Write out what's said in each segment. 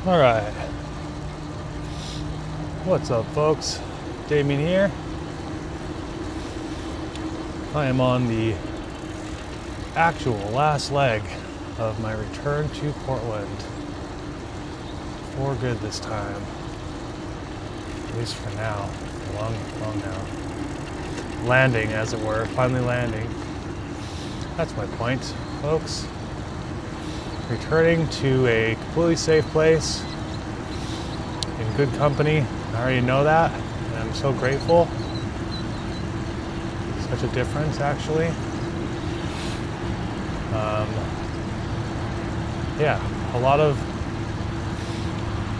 All right. What's up, folks? Damien here. I am on the actual last leg of my return to Portland. For good this time. At least for now. Long now. Landing, as it were. Finally landing. That's my point, folks. Returning to a completely safe place in good company. I already know that, and I'm so grateful. Such a difference, actually. Yeah, a lot of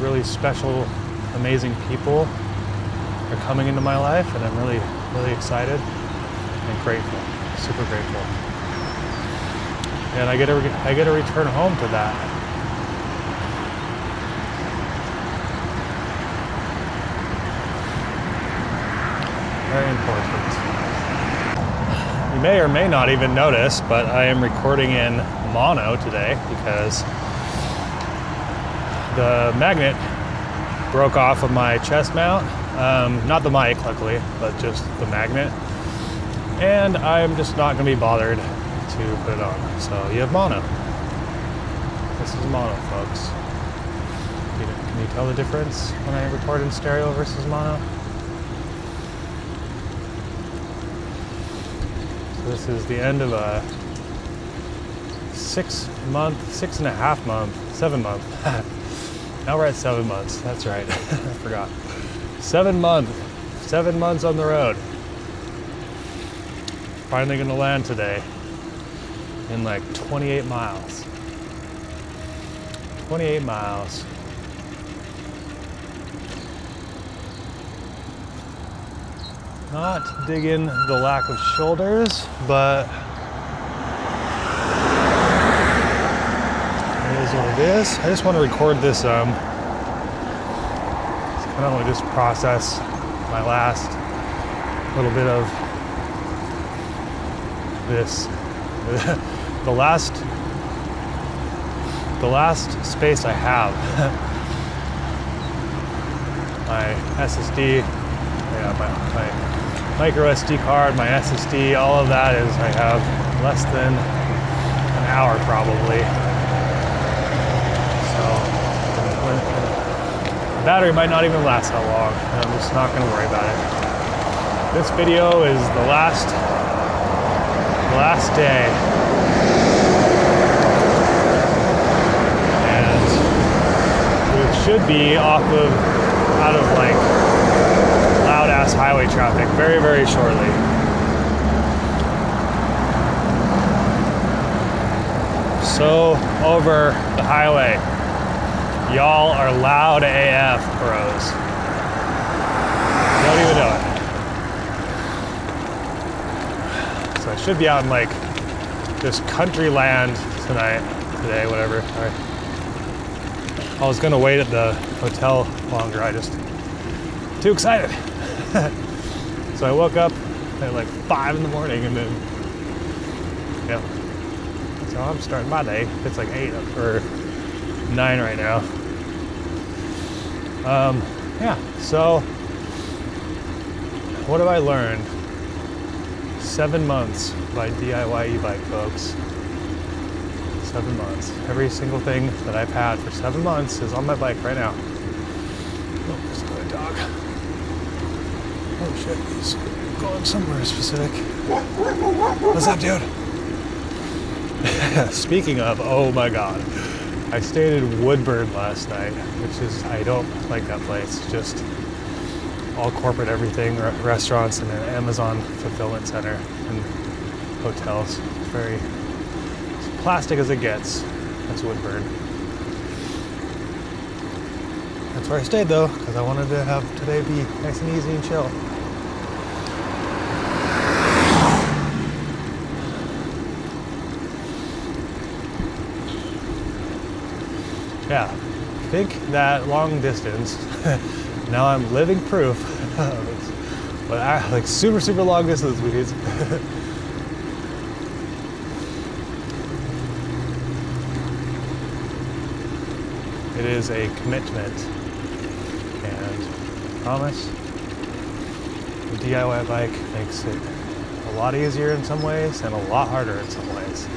really special, amazing people are coming into my life, and I'm really, really excited and grateful, super grateful. And I get to return home to that. Very important. You may or may not even notice, but I am recording in mono today because the magnet broke off of my chest mount. Not the mic, luckily, but just the magnet. And I'm just not going to be bothered to put it on. So you have mono. This is mono, folks. Can you tell the difference when I record in stereo versus mono? So this is the end of a 7 month. Now we're at 7 months. That's right. I forgot. 7 months on the road. Finally gonna land today. In like 28 miles. 28 miles. Not digging the lack of shoulders, but it is what it is. I just want to record this. I kind of want to just process my last little bit of this. The last space I have. My SSD, my micro SD card, my SSD, all of that is, I have less than an hour probably. So, the battery might not even last that long, and I'm just not gonna worry about it. This video is the last day, and it should be out of like loud ass highway traffic very, very shortly. So over the highway, y'all are loud AF, bros. Don't even know it. So I should be out in like this country land today, whatever. I was gonna wait at the hotel longer. I just too excited. So I woke up at like 5 in the morning, and then so I'm starting my day. It's like 8 or 9 right now. So what have I learned? 7 months by DIY e-bike, folks. 7 months. Every single thing that I've had for 7 months is on my bike right now. Oh, there's another dog. Oh shit, he's going somewhere specific. What's up, dude? Speaking of, oh my god. I stayed in Woodburn last night, which is, I don't like that place. Just all corporate everything, restaurants and an Amazon fulfillment center and hotels. Very plastic as it gets. That's Woodburn. That's where I stayed though, because I wanted to have today be nice and easy and chill. Yeah, I think that long distance, now I'm living proof but like super, super long distance means It is a commitment, and I promise the DIY bike makes it a lot easier in some ways and a lot harder in some ways.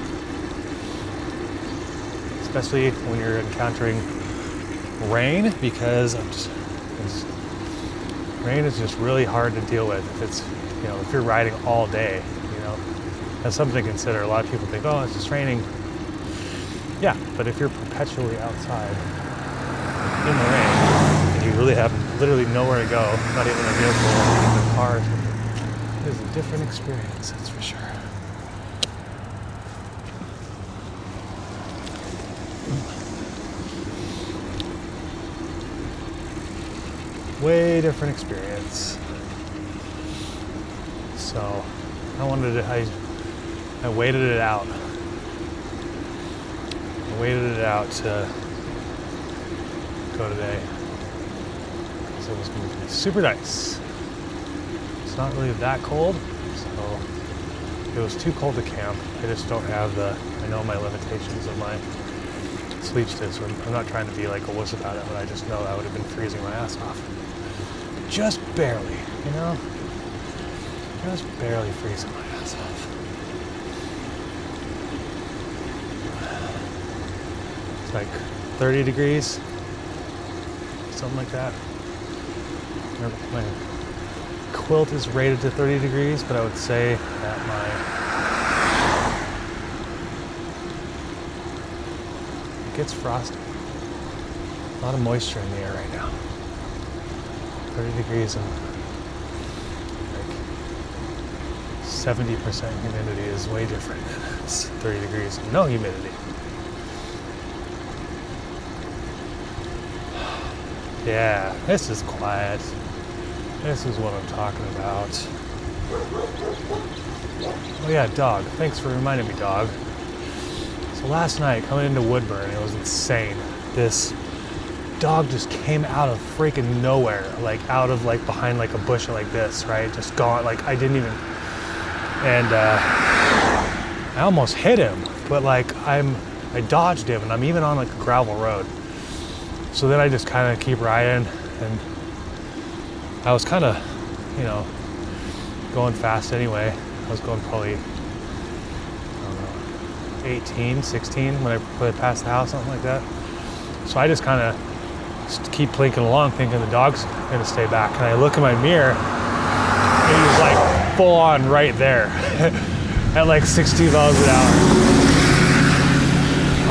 Especially when you're encountering rain, because rain is just really hard to deal with if it's, if you're riding all day, That's something to consider. A lot of people think, oh, it's just raining. Yeah, but if you're perpetually outside in the rain and you really have literally nowhere to go, not even a vehicle, not even a car or something, it is a different experience, that's for sure. Way different experience. So I waited it out. I waited it out to go today. So it was going to be super nice. It's not really that cold, so it was too cold to camp. I just don't have I know my limitations of my sleep state, so I'm not trying to be like a wuss about it, but I just know I would have been freezing my ass off. Just barely, just barely freezing my ass off. It's like 30 degrees, something like that. My quilt is rated to 30 degrees, but I would say that it gets frosty. A lot of moisture in the air right now. 30 degrees and like 70% humidity is way different than 30 degrees and no humidity. Yeah, this is quiet. This is what I'm talking about. Oh yeah, dog. Thanks for reminding me, dog. So last night, coming into Woodburn, it was insane. This dog just came out of freaking nowhere, like out of like behind like a bush like this, right? Just gone, like I didn't even, and I almost hit him, but like I dodged him, and I'm even on like a gravel road. So then I just kind of keep riding, and I was kind of, going fast anyway. I was going probably, I don't know, 18, 16 when I passed the house, something like that. So I just kind of keep plinking along, thinking the dog's gonna stay back. And I look in my mirror, and he's like full on right there at like 60 miles an hour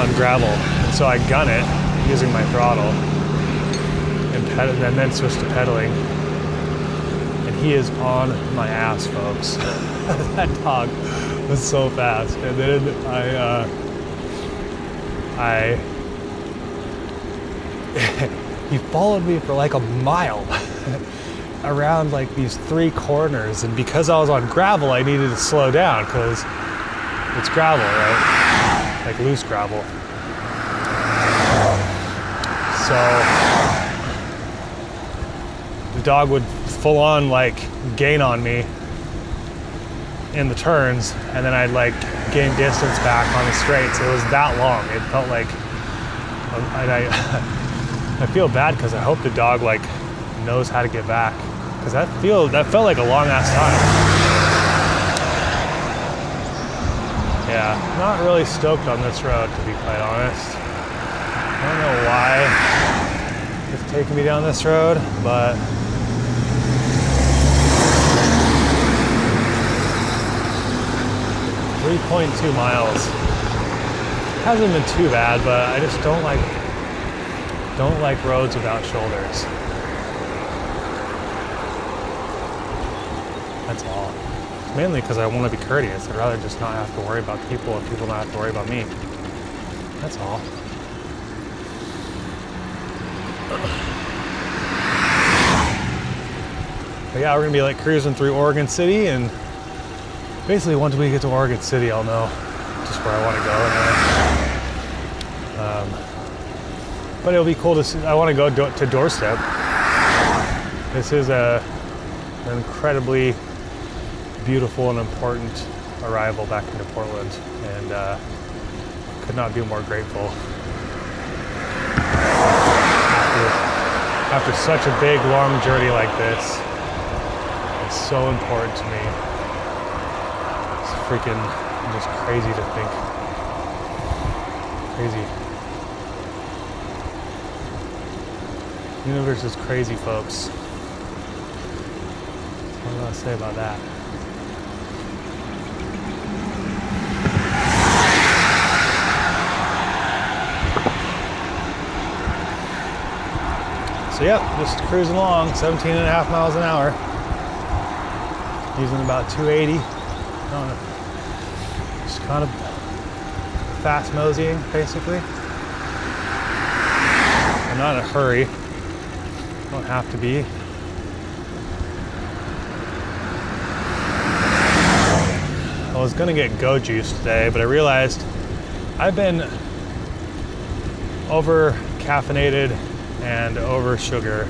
on gravel. And so I gun it using my throttle and then switch to pedaling. And he is on my ass, folks. That dog was so fast. And then he followed me for like a mile around like these 3 corners, and because I was on gravel, I needed to slow down because it's gravel, right? Like loose gravel. So the dog would full on like gain on me in the turns, and then I'd like gain distance back on the straights. It was that long. It felt like, I feel bad because I hope the dog like knows how to get back, because that felt like a long ass time. Yeah, not really stoked on this road, to be quite honest. I don't know why it's taking me down this road, but 3.2 miles hasn't been too bad, but I just don't like roads without shoulders. That's all. Mainly because I want to be courteous. I'd rather just not have to worry about people and people not have to worry about me. That's all. But yeah, we're gonna be like cruising through Oregon City, and basically once we get to Oregon City, I'll know just where I want to go. But it'll be cool to see. I want to go to Doorstep. This is an incredibly beautiful and important arrival back into Portland, and could not be more grateful. after such a big, long journey like this, is so important to me. It's freaking just crazy to think. Crazy. The universe is crazy, folks. What do I say about that? So yep, just cruising along, 17.5 miles an hour. Using about 280. Just kind of fast moseying, basically. I'm not in a hurry. Don't have to be. I was gonna get Go Juice today, but I realized I've been over caffeinated and oversugared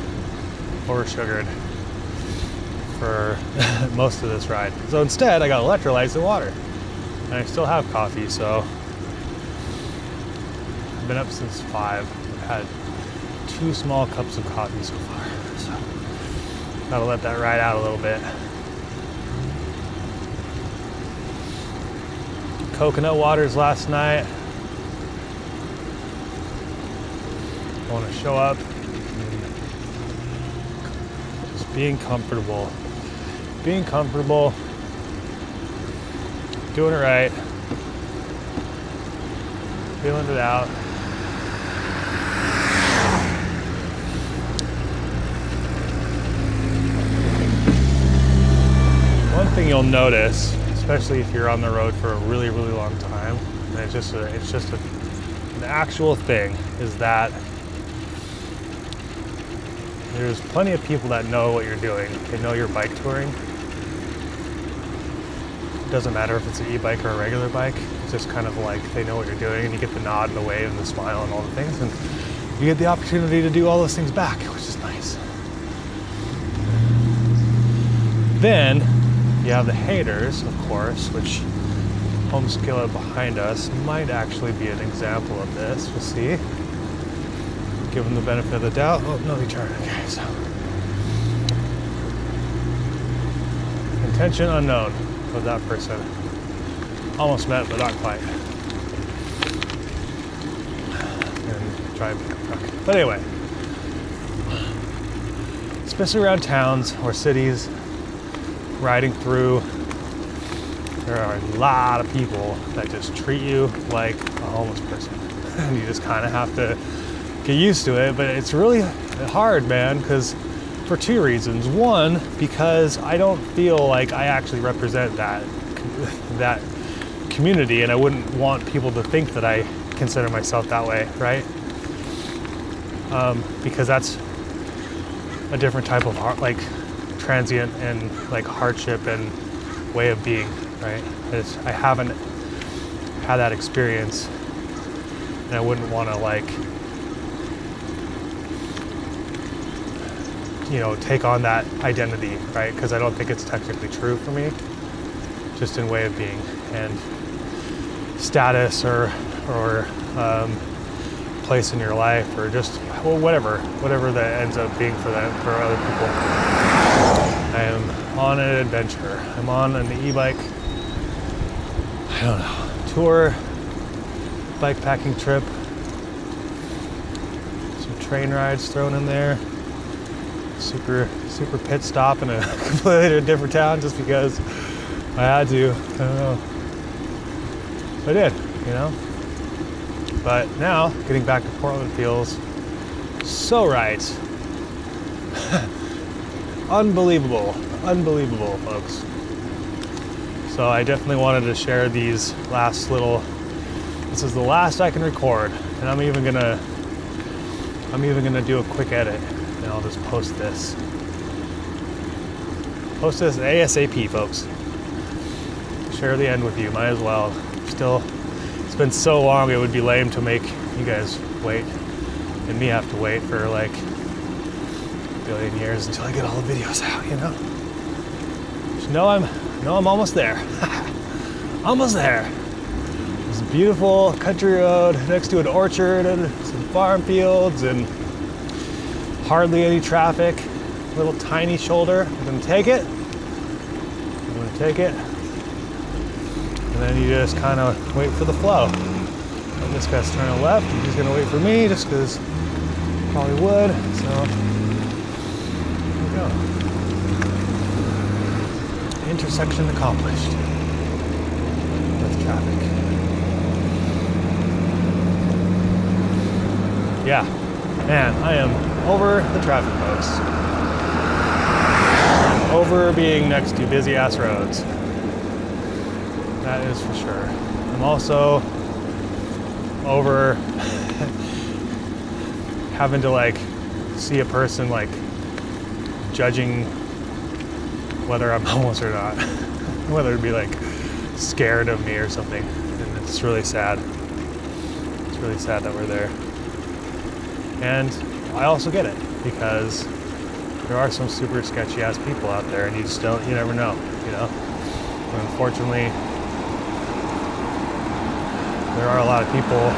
for most of this ride. So instead, I got electrolytes and water, and I still have coffee. So I've been up since 5. I've had 2 small cups of coffee so far. So gotta let that ride out a little bit. Coconut waters last night. I want to show up and just being comfortable, doing it right, feeling it out. One thing you'll notice, especially if you're on the road for a really, really long time, and it's just an actual thing, is that there's plenty of people that know what you're doing. They know you're bike touring. It doesn't matter if it's an e-bike or a regular bike. It's just kind of like they know what you're doing, and you get the nod and the wave and the smile and all the things, and you get the opportunity to do all those things back, which is nice. Then you have the haters, of course, which home skillet behind us might actually be an example of this. We'll see. Give them the benefit of the doubt. Oh, no, they turned. Okay, so. Intention unknown of that person. Almost met, but not quite. And try and pick up truck. But anyway, especially around towns or cities, riding through, there are a lot of people that just treat you like a homeless person. And you just kind of have to get used to it, but it's really hard, man, because for 2 reasons. One, because I don't feel like I actually represent that community, and I wouldn't want people to think that I consider myself that way, right? Because that's a different type of transient and hardship and way of being, right? I haven't had that experience, and I wouldn't want to take on that identity, right? Because I don't think it's technically true for me, just in way of being and status or place in your life, or just whatever that ends up being for other people. I am on an adventure. I'm on an e-bike, I don't know, tour, bike packing trip, some train rides thrown in there. Super pit stop in a completely different town just because I had to. I don't know. I did, But now, getting back to Portland feels so right. Unbelievable, folks. So I definitely wanted to share these last little. This is the last I can record, and I'm even gonna do a quick edit. And I'll just post this. Post this ASAP, folks. Share the end with you, might as well. It's been so long, it would be lame to make you guys wait and me have to wait for a billion years until I get all the videos out, Just know I'm almost there. Almost there. It's a beautiful country road next to an orchard and some farm fields, and hardly any traffic, little tiny shoulder. I'm gonna take it. And then you just kind of wait for the flow. And this guy's turning left. He's gonna wait for me just because probably would. So here we go. Intersection accomplished with traffic. Yeah, man, I am over the traffic, folks. I'm over being next to busy ass roads. That is for sure. I'm also over having to like see a person like judging whether I'm homeless or not, whether it'd be like scared of me or something. And it's really sad. It's really sad that we're there. And I also get it because there are some super sketchy ass people out there, and you just don't, you never know, you know? And unfortunately, there are a lot of people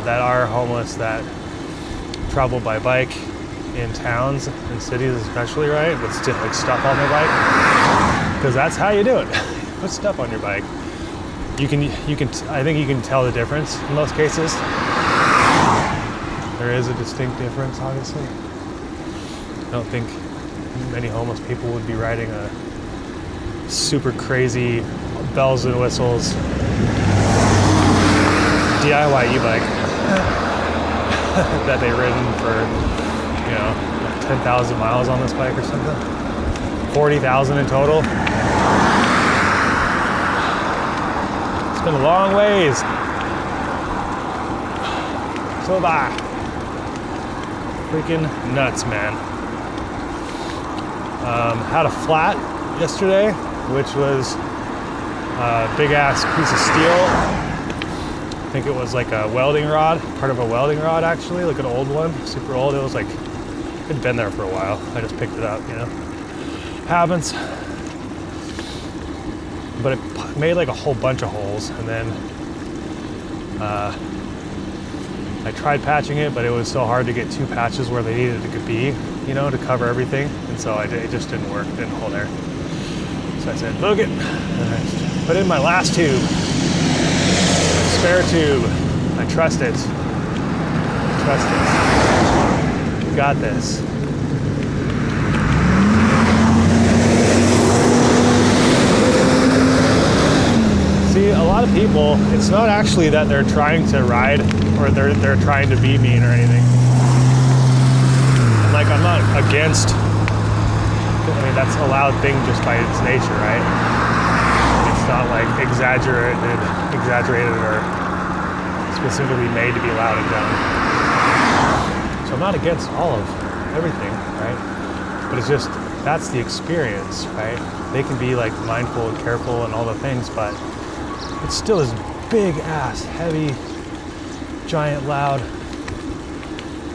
that are homeless that travel by bike in towns and cities especially, right? With like stuff on their bike, because that's how you do it. Put stuff on your bike. I think you can tell the difference in most cases. There is a distinct difference, obviously. I don't think many homeless people would be riding a super crazy bells and whistles DIY e-bike that they've ridden for, 10,000 miles on this bike or something. 40,000 in total. It's been a long ways. So bye. Freaking nuts, man. Had a flat yesterday, which was a big ass piece of steel. I think it was like a welding rod, part of a welding rod actually, like an old one, super old. It was like, it'd been there for a while. I just picked it up, Happens. But it made like a whole bunch of holes, and then I tried patching it, but it was so hard to get two patches where they needed it to be, to cover everything. And so it just didn't work, didn't hold there. So I said, book it. And I put in my last tube, spare tube. I trust it. We got this. See, a lot of people, it's not actually that they're trying to ride or they're trying to be mean or anything. Like, I'm not against, that's a loud thing just by its nature, right? It's not like exaggerated or specifically made to be loud and dumb. So I'm not against all of everything, right? But it's just, that's the experience, right? They can be like mindful and careful and all the things, but it's still this big ass, heavy, giant, loud,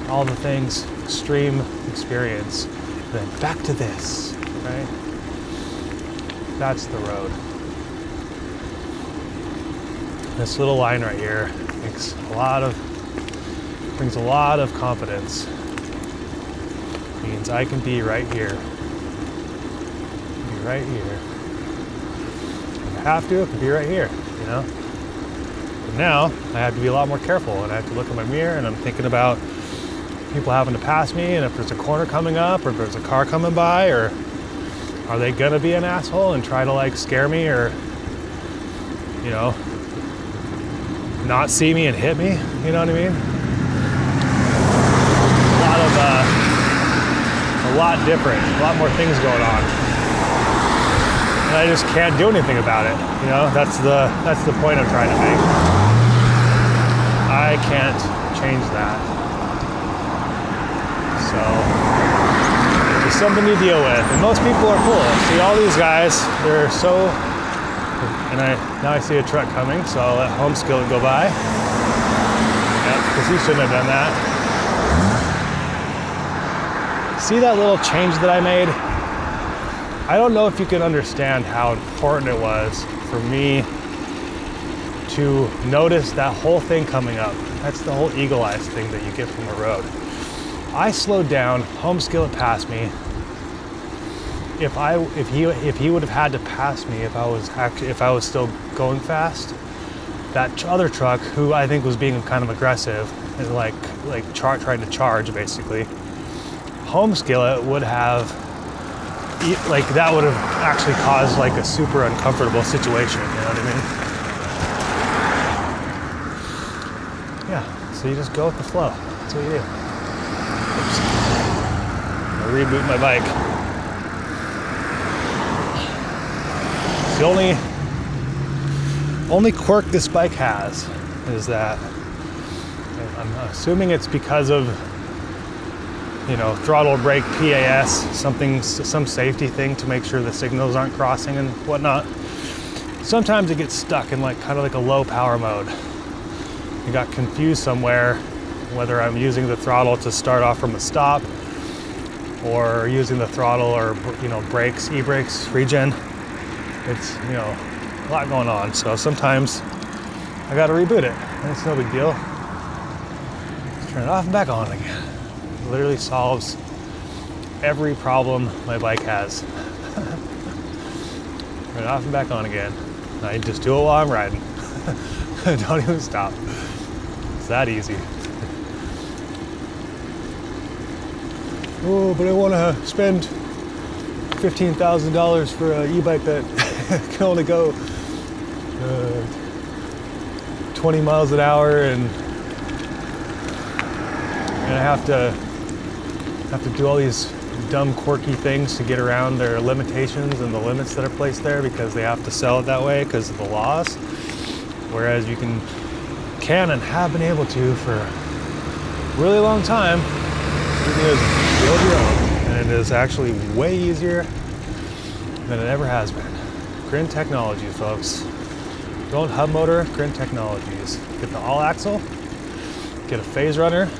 all the things, extreme experience. And then back to this, right? That's the road. This little line right here brings a lot of confidence. Means I can be right here. Be right here. If I have to, I can be right here, But now I have to be a lot more careful, and I have to look in my mirror, and I'm thinking about people having to pass me, and if there's a corner coming up, or if there's a car coming by, or are they gonna be an asshole and try to like scare me, or not see me and hit me, you know what I mean? A lot different, a lot more things going on. And I just can't do anything about it, That's the point I'm trying to make. I can't change that. So, it's something to deal with. And most people are cool. See, all these guys, they're so, and now I see a truck coming, so I'll let home skillet go by. Yep, because he shouldn't have done that. See that little change that I made? I don't know if you can understand how important it was for me to notice that whole thing coming up. That's the whole eagle eyes thing that you get from the road. I slowed down, home skillet passed me. If he would have had to pass me if I was still going fast, that other truck, who I think was being kind of aggressive and trying to charge basically, home skillet would have that would have actually caused like a super uncomfortable situation. You know what I mean? Yeah. So you just go with the flow. That's what you do. Oops. I'll reboot my bike. The only quirk this bike has is that I'm assuming it's because of, you know, throttle brake PAS, some safety thing to make sure the signals aren't crossing and whatnot. Sometimes it gets stuck in kind of like a low power mode. I got confused somewhere whether I'm using the throttle to start off from a stop or using the throttle or, you know, brakes, e-brakes, regen. It's, you know, a lot going on. So sometimes I got to reboot it, and it's no big deal. Just turn it off and back on again. It literally solves every problem my bike has. Turn it off and back on again. I just do it while I'm riding. Don't even stop. It's that easy. Oh, but I want to spend $15,000 for an e-bike that can only go 20 miles an hour, and I have to do all these dumb, quirky things to get around their limitations and the limits that are placed there because they have to sell it that way because of the laws. Whereas you can and have been able to for a really long time. You can just build your own, and it is actually way easier than it ever has been. Grin Technologies, folks. Don't hub motor, Grin Technologies. Get the all axle, get a phase runner,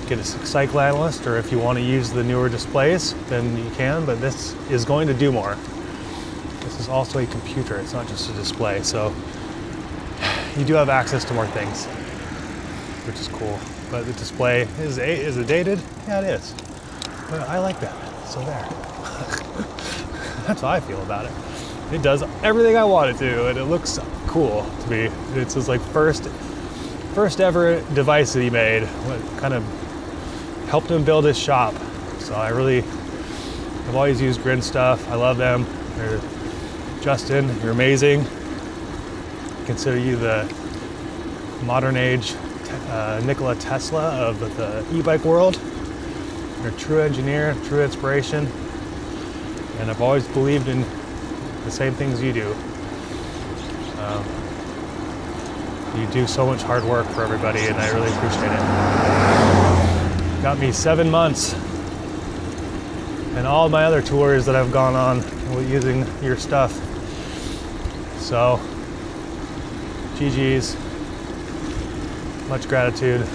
get a cycle analyst, or if you want to use the newer displays, then you can, but this is going to do more. This is also a computer, it's not just a display, so you do have access to more things, which is cool. But the display, is it dated? Yeah, it is. But I like that, so there. That's how I feel about it. It does everything I want it to, and it looks cool to me. It's his first ever device that he made. What kind of helped him build his shop. So I've always used Grin stuff. I love them. Justin, you're amazing. I consider you the modern age Nikola Tesla of the e-bike world. You're a true engineer, true inspiration. And I've always believed in the same things you do. You do so much hard work for everybody, and I really appreciate it. Got me 7 months, and all my other tours that I've gone on using your stuff. So, GG's, much gratitude.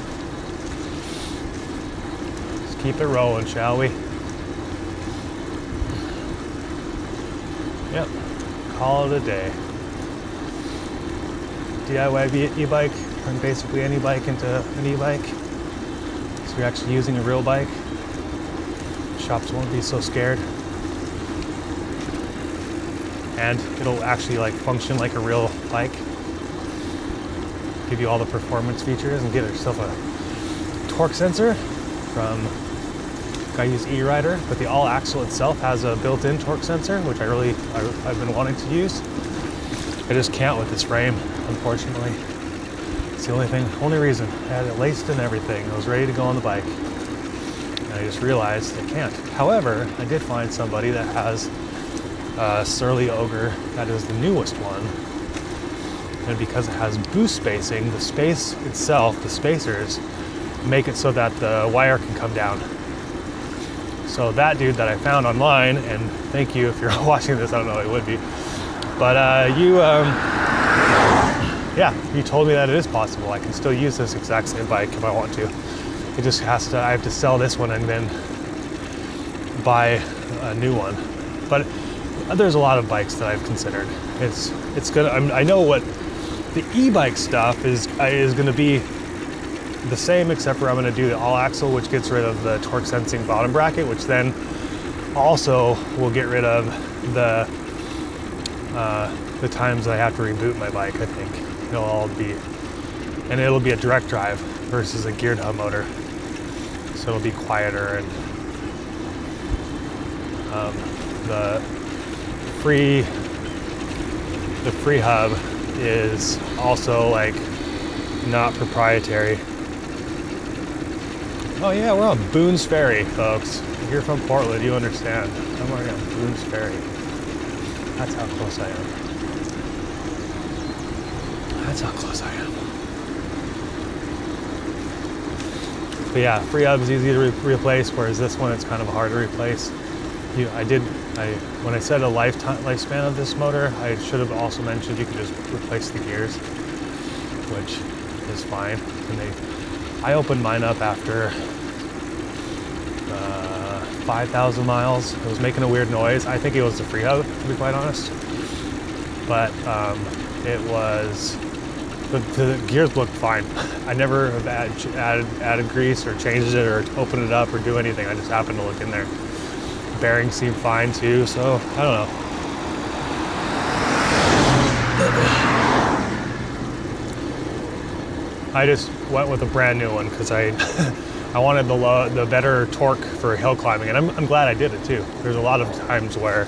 Let's keep it rolling, shall we? Yep, call it a day. DIY e-bike, turn basically any bike into an e-bike. So you're actually using a real bike. Shops won't be so scared. And it'll actually function like a real bike. Give you all the performance features, and get yourself a torque sensor from, I use e-rider, but the all axle itself has a built-in torque sensor, which I've been wanting to use. I just can't with this frame, unfortunately. It's the only reason. I had it laced and everything. I was ready to go on the bike. And I just realized I can't. However, I did find somebody that has Surly Ogre. That is the newest one. And because it has boost spacing, the space itself, the spacers, make it so that the wire can come down. So that dude that I found online, and thank you if you're watching this, I don't know, it would be. But you told me that it is possible. I can still use this exact same bike if I want to. It just I have to sell this one and then buy a new one. But There's a lot of bikes that I've considered. It's gonna. I know what the e-bike stuff is gonna be the same, except for I'm gonna do the all axle, which gets rid of the torque sensing bottom bracket, which then also will get rid of the times I have to reboot my bike. I think it'll all be, and it'll be a direct drive versus a geared hub motor, so it'll be quieter, and the free hub is also like not proprietary. Oh yeah, we're on Boone's Ferry, folks. If you're from Portland, you understand. I'm already on Boone's Ferry. That's how close I am. That's how close I am. But yeah, free hub is easy to replace, whereas this one, it's kind of hard to replace. When I said a lifespan of this motor, I should have also mentioned you could just replace the gears, which is fine. And I opened mine up after 5,000 miles. It was making a weird noise. I think it was the free hub, to be quite honest. But it was, the gears looked fine. I never have added grease or changed it or opened it up or do anything. I just happened to look in there. Bearings seem fine too, so I don't know. I just went with a brand new one because I wanted the better torque for hill climbing, and I'm glad I did it too. There's a lot of times where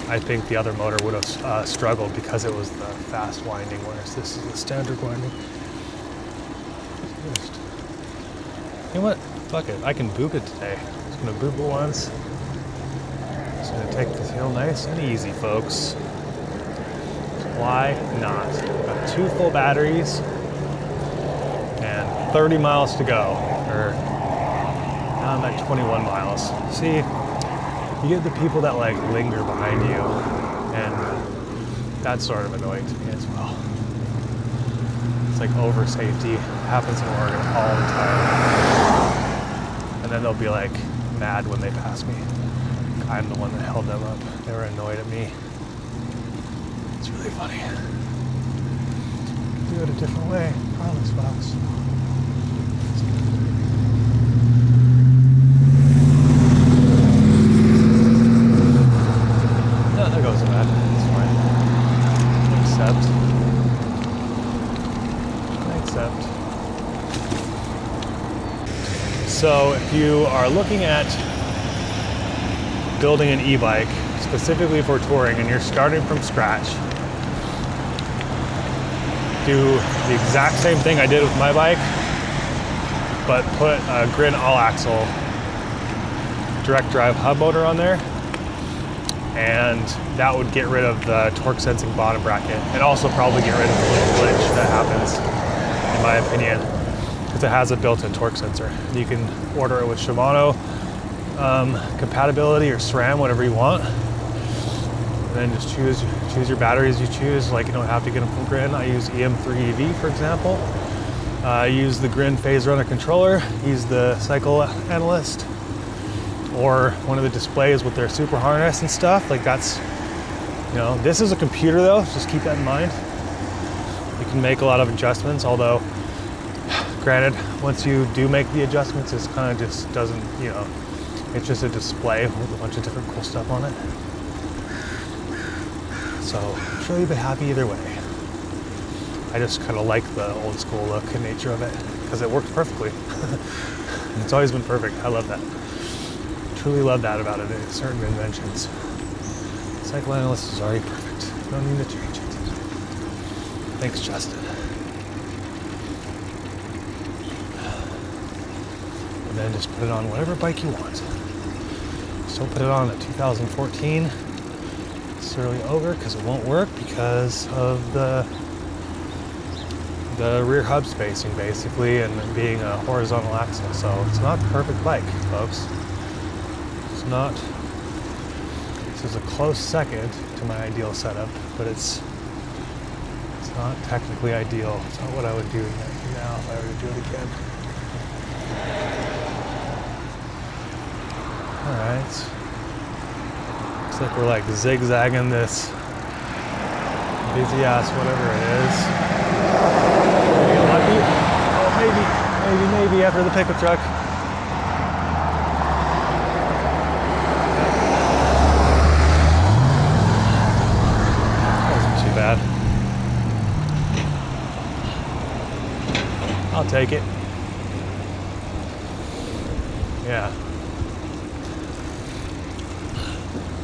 I think the other motor would have struggled because it was the fast winding, whereas this is the standard winding. You know what? Fuck it. I can boop it today. I'm just gonna boop it once. Just gonna take this hill nice and easy, folks. Why not? Got 2 full batteries and 30 miles to go. Or now I'm at 21 miles. See, you get the people that like linger behind you, and that's sort of annoying to me as well. It's like over safety. It happens in Oregon all the time. And then they'll be like mad when they pass me. I'm the one that held them up. They were annoyed at me. It's really funny. Do it a different way. Promise, folks. No, there goes the bad. It's fine. Accept. So if you are looking at building an e-bike specifically for touring and you're starting from scratch, do the exact same thing I did with my bike, but put a Grin all-axle direct drive hub motor on there, and that would get rid of the torque sensing bottom bracket, and also probably get rid of the little glitch that happens, in my opinion, because it has a built-in torque sensor. You can order it with Shimano compatibility or SRAM, whatever you want, and then just choose your batteries you choose. Like, you don't have to get them from Grin. I use EM3EV, for example. I use the Grin Phase Runner controller, use the Cycle Analyst, or one of the displays with their super harness and stuff. Like, that's, you know, this is a computer though, just keep that in mind. You can make a lot of adjustments, although granted, once you do make the adjustments, it's kind of just doesn't, you know, it's just a display with a bunch of different cool stuff on it. So I'm sure you'll be happy either way. I just kind of like the old school look and nature of it because it works perfectly. It's always been perfect. I love that. Truly love that about it. Certain inventions. Cycle Analyst is already perfect. No need to change it. Thanks, Justin. And then just put it on whatever bike you want. Just don't put it on a 2014 necessarily over, because it won't work because of the rear hub spacing basically, and being a horizontal axle. So it's not a perfect bike, folks. It's not. This is a close second to my ideal setup, but it's not technically ideal. It's not what I would do now if I were to do it again. Alright. Looks like we're like zigzagging this busy ass whatever it is. Maybe get lucky. Oh, maybe after the pickup truck. Wasn't too bad. I'll take it. Yeah.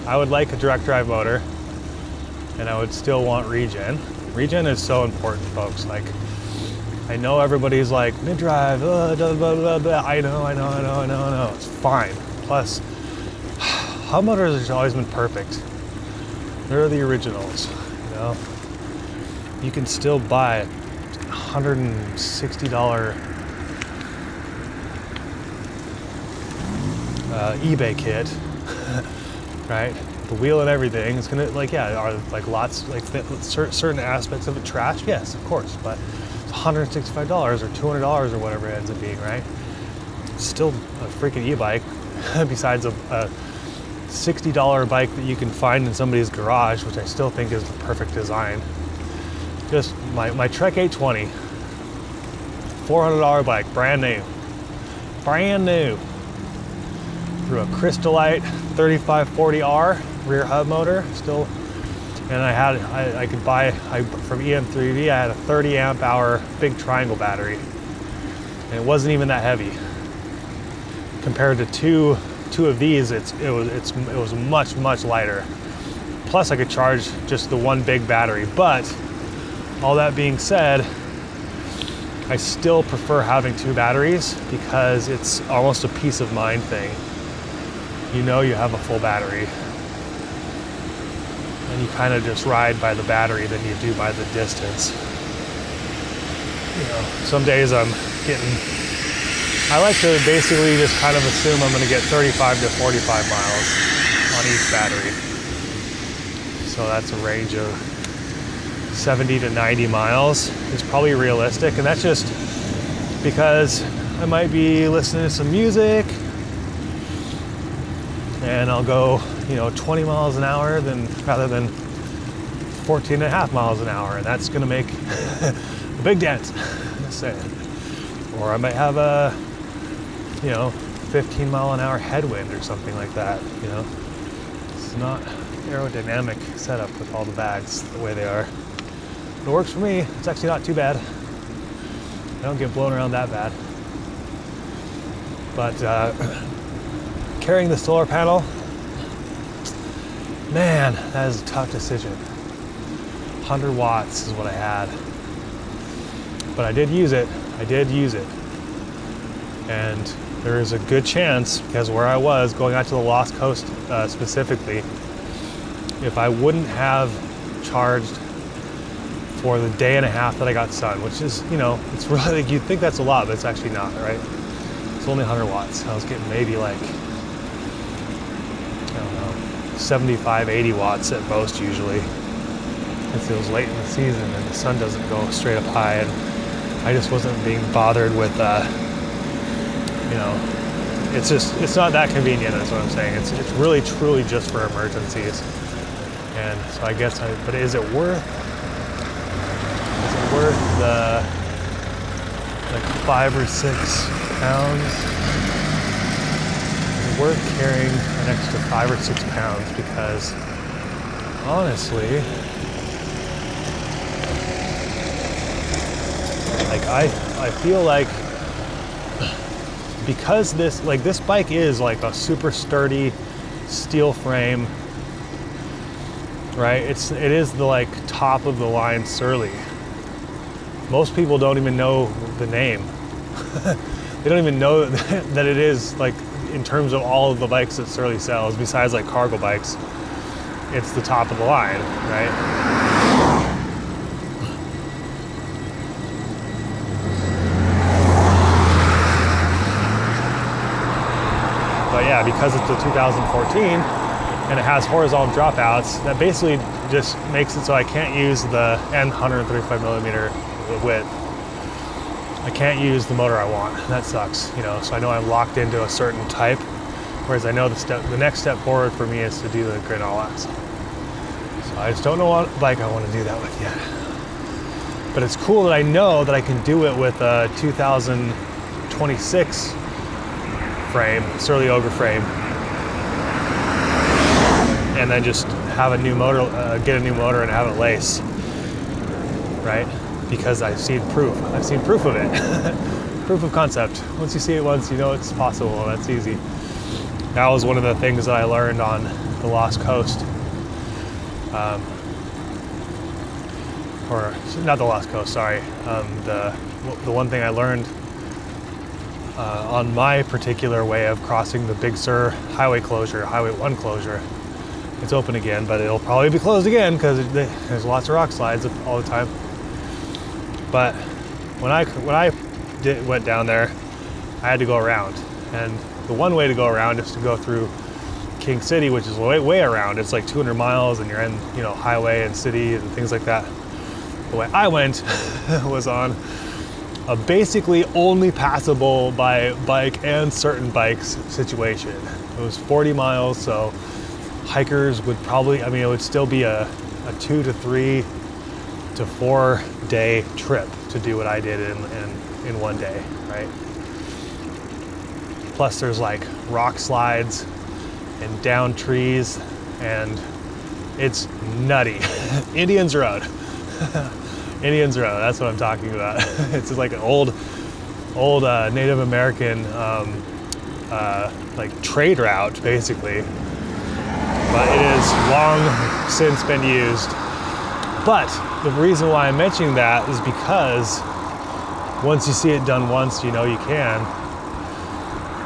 I would like a direct drive motor, and I would still want regen. Regen is so important, folks. Like, I know everybody's like, mid-drive, blah, blah, blah, blah. I know. It's fine. Plus, hub motors have always been perfect. They're the originals, you know? You can still buy a $160 eBay kit, right? The wheel and everything. It's gonna, like, yeah, are like lots, like certain aspects of it trash? Yes, of course, but it's $165 or $200 or whatever it ends up being, right? It's still a freaking e-bike, besides a $60 bike that you can find in somebody's garage, which I still think is the perfect design. Just my Trek 820, $400 bike, brand new. Through a Crystalite 3540R rear hub motor, still, and I could buy from EM3V. I had a 30 amp hour big triangle battery, and it wasn't even that heavy compared to two of these. It was much lighter. Plus, I could charge just the one big battery. But all that being said, I still prefer having two batteries because it's almost a peace of mind thing. You know you have a full battery, and you kind of just ride by the battery than you do by the distance. You know, some days I like to basically just kind of assume I'm going to get 35 to 45 miles on each battery. So that's a range of 70 to 90 miles is probably realistic, and that's just because I might be listening to some music and I'll go, 20 miles an hour rather than 14 and a half miles an hour, and that's going to make a big dent. Just saying. Or I might have a 15 mile an hour headwind or something like that. It's not aerodynamic setup with all the bags the way they are. It works for me. It's actually not too bad. I don't get blown around that bad. But carrying the solar panel, man, that is a tough decision. 100 watts is what I had. But I did use it. And there is a good chance, because where I was going out to the Lost Coast specifically, if I wouldn't have charged for the day and a half that I got sun, which is, it's really, you'd think that's a lot, but it's actually not, right? It's only 100 watts. I was getting maybe like, 75, 80 watts at most usually. Since it was late in the season and the sun doesn't go straight up high, and I just wasn't being bothered with, it's not that convenient, that's what I'm saying. It's really, truly just for emergencies. And so I guess, but is it worth the, like 5 or 6 pounds? Is it worth carrying an extra 5 or 6 pounds? Because honestly, like I feel like, because this bike is like a super sturdy steel frame, right? It is the like top of the line Surly. Most people don't even know the name. They don't even know that it is, like, in terms of all of the bikes that Surly sells, besides like cargo bikes, it's the top of the line, right? But yeah, because it's a 2014 and it has horizontal dropouts, that basically just makes it so I can't use the N 135 millimeter width. I can't use the motor I want. That sucks, So I know I'm locked into a certain type, Whereas I know the next step forward for me is to do the Grand All Access. So I just don't know what bike I want to do that with yet. But it's cool that I know that I can do it with a 2026 frame, Surly Ogre frame, and then just have a new motor, get a new motor and have it lace, right? Because I've seen proof of it. Proof of concept. Once you see it once, you know it's possible. That's easy. That was one of the things that I learned on the Lost Coast. Or not the Lost Coast, sorry. The one thing I learned on my particular way of crossing the Big Sur highway closure, Highway 1 closure. It's open again, but it'll probably be closed again because there's lots of rock slides all the time. But when I went down there, I had to go around, and the one way to go around is to go through King City, which is way around. It's like 200 miles, and you're in highway and city and things like that. The way I went was on a basically only passable by bike and certain bikes situation. It was 40 miles, so hikers would probably, it would still be a 2 to 3 to 4 day trip to do what I did in one day, right? Plus there's like rock slides and down trees, and it's nutty. Indians Road. Indians Road, that's what I'm talking about. It's like an old Native American like trade route, basically. But it is long since been used. But the reason why I'm mentioning that is because once you see it done once, you know you can.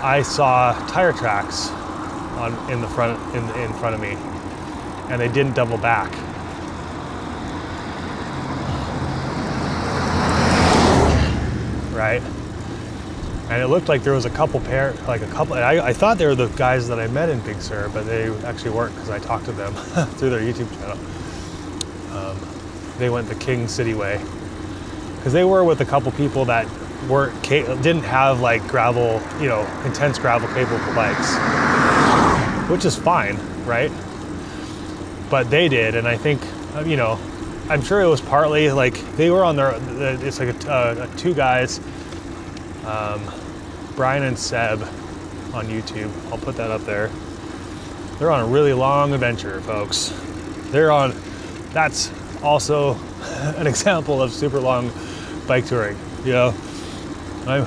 I saw tire tracks in front of me, and they didn't double back. Right? And it looked like there was a couple I thought they were the guys that I met in Big Sur, but they actually weren't because I talked to them through their YouTube channel. They went the King City way because they were with a couple people that didn't have like gravel, intense gravel capable bikes, which is fine, right? But they did, and I think, I'm sure it was partly like they were on it's like two guys, Brian and Seb on YouTube. I'll put that up there. They're on a really long adventure, folks. That's also an example of super long bike touring. I'm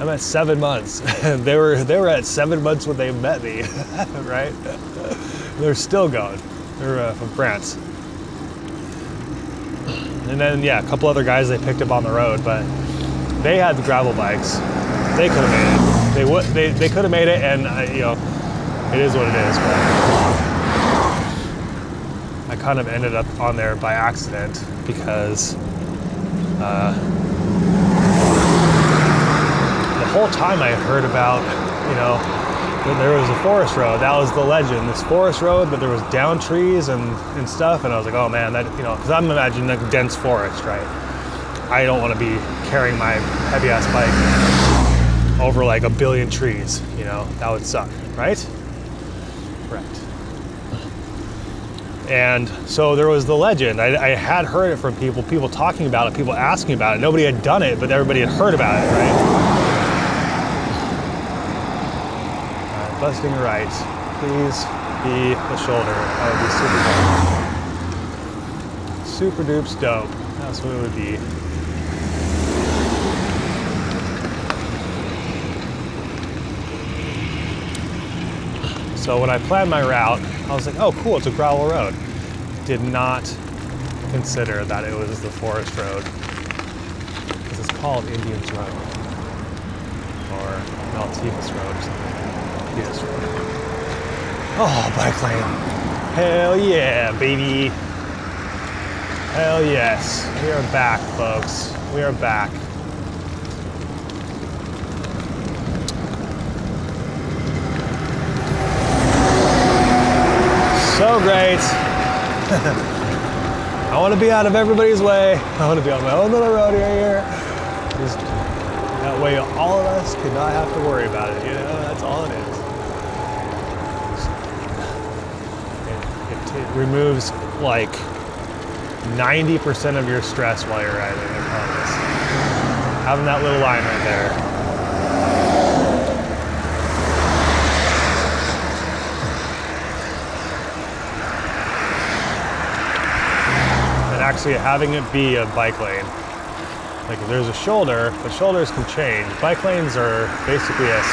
at 7 months, and they were at 7 months when they met me, right? They're still going. They're from France. And then, a couple other guys they picked up on the road, but they had the gravel bikes. They could have made it. They could have made it, and it is what it is. But I kind of ended up on there by accident because the whole time I heard about, there was a forest road. That was the legend, this forest road, but there was down trees and stuff, and I was like, oh man, that, because I'm imagining a dense forest, right? I don't want to be carrying my heavy ass bike over like a billion trees, that would suck, right? Right. And so there was the legend. I had heard it from people talking about it, people asking about it. Nobody had done it, but everybody had heard about it, right? Busting right, please be the shoulder. That would be super dope. Super dupes dope. That's what it would be. So when I planned my route, I was like, oh cool, it's a gravel road. Did not consider that it was the forest road, because it's called Indians Road, or Maltimus Road or something. Yes. Oh, bike lane. Hell yeah, baby. Hell yes. We are back, folks. We are back. So great. I want to be out of everybody's way. I want to be on my own little road here. Just that way all of us could not have to worry about it, that's all it is. it removes like 90% of your stress while you're riding, I promise. Having that little line right there. And actually having it be a bike lane. Like if there's a shoulder, the shoulders can change. Bike lanes are basically a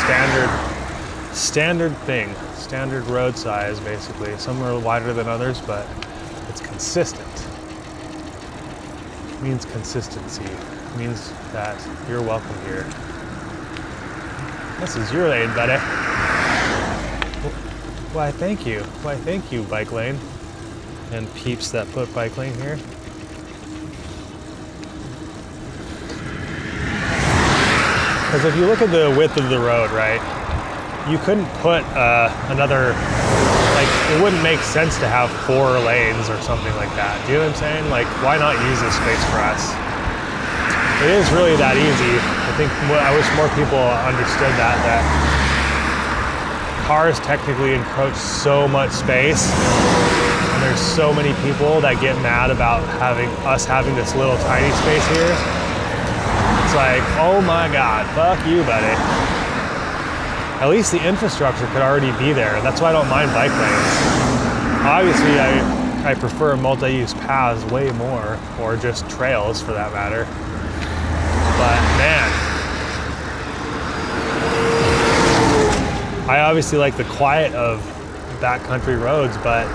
standard thing, standard road size basically. Some are wider than others, but it's consistent. It means consistency. It means that you're welcome here. This is your lane, buddy. Why, thank you. Why, thank you, bike lane. And peeps that put bike lane here. Because if you look at the width of the road, right, you couldn't put another, like, it wouldn't make sense to have 4 lanes or something like that. Do you know what I'm saying? Like, why not use this space for us? It is really that easy. I think I wish more people understood that cars technically encroach so much space, and there's so many people that get mad about us having this little tiny space here. It's like, oh my God, fuck you, buddy. At least the infrastructure could already be there. That's why I don't mind bike lanes. Obviously, I prefer multi-use paths way more, or just trails for that matter. But man, I obviously like the quiet of backcountry roads, but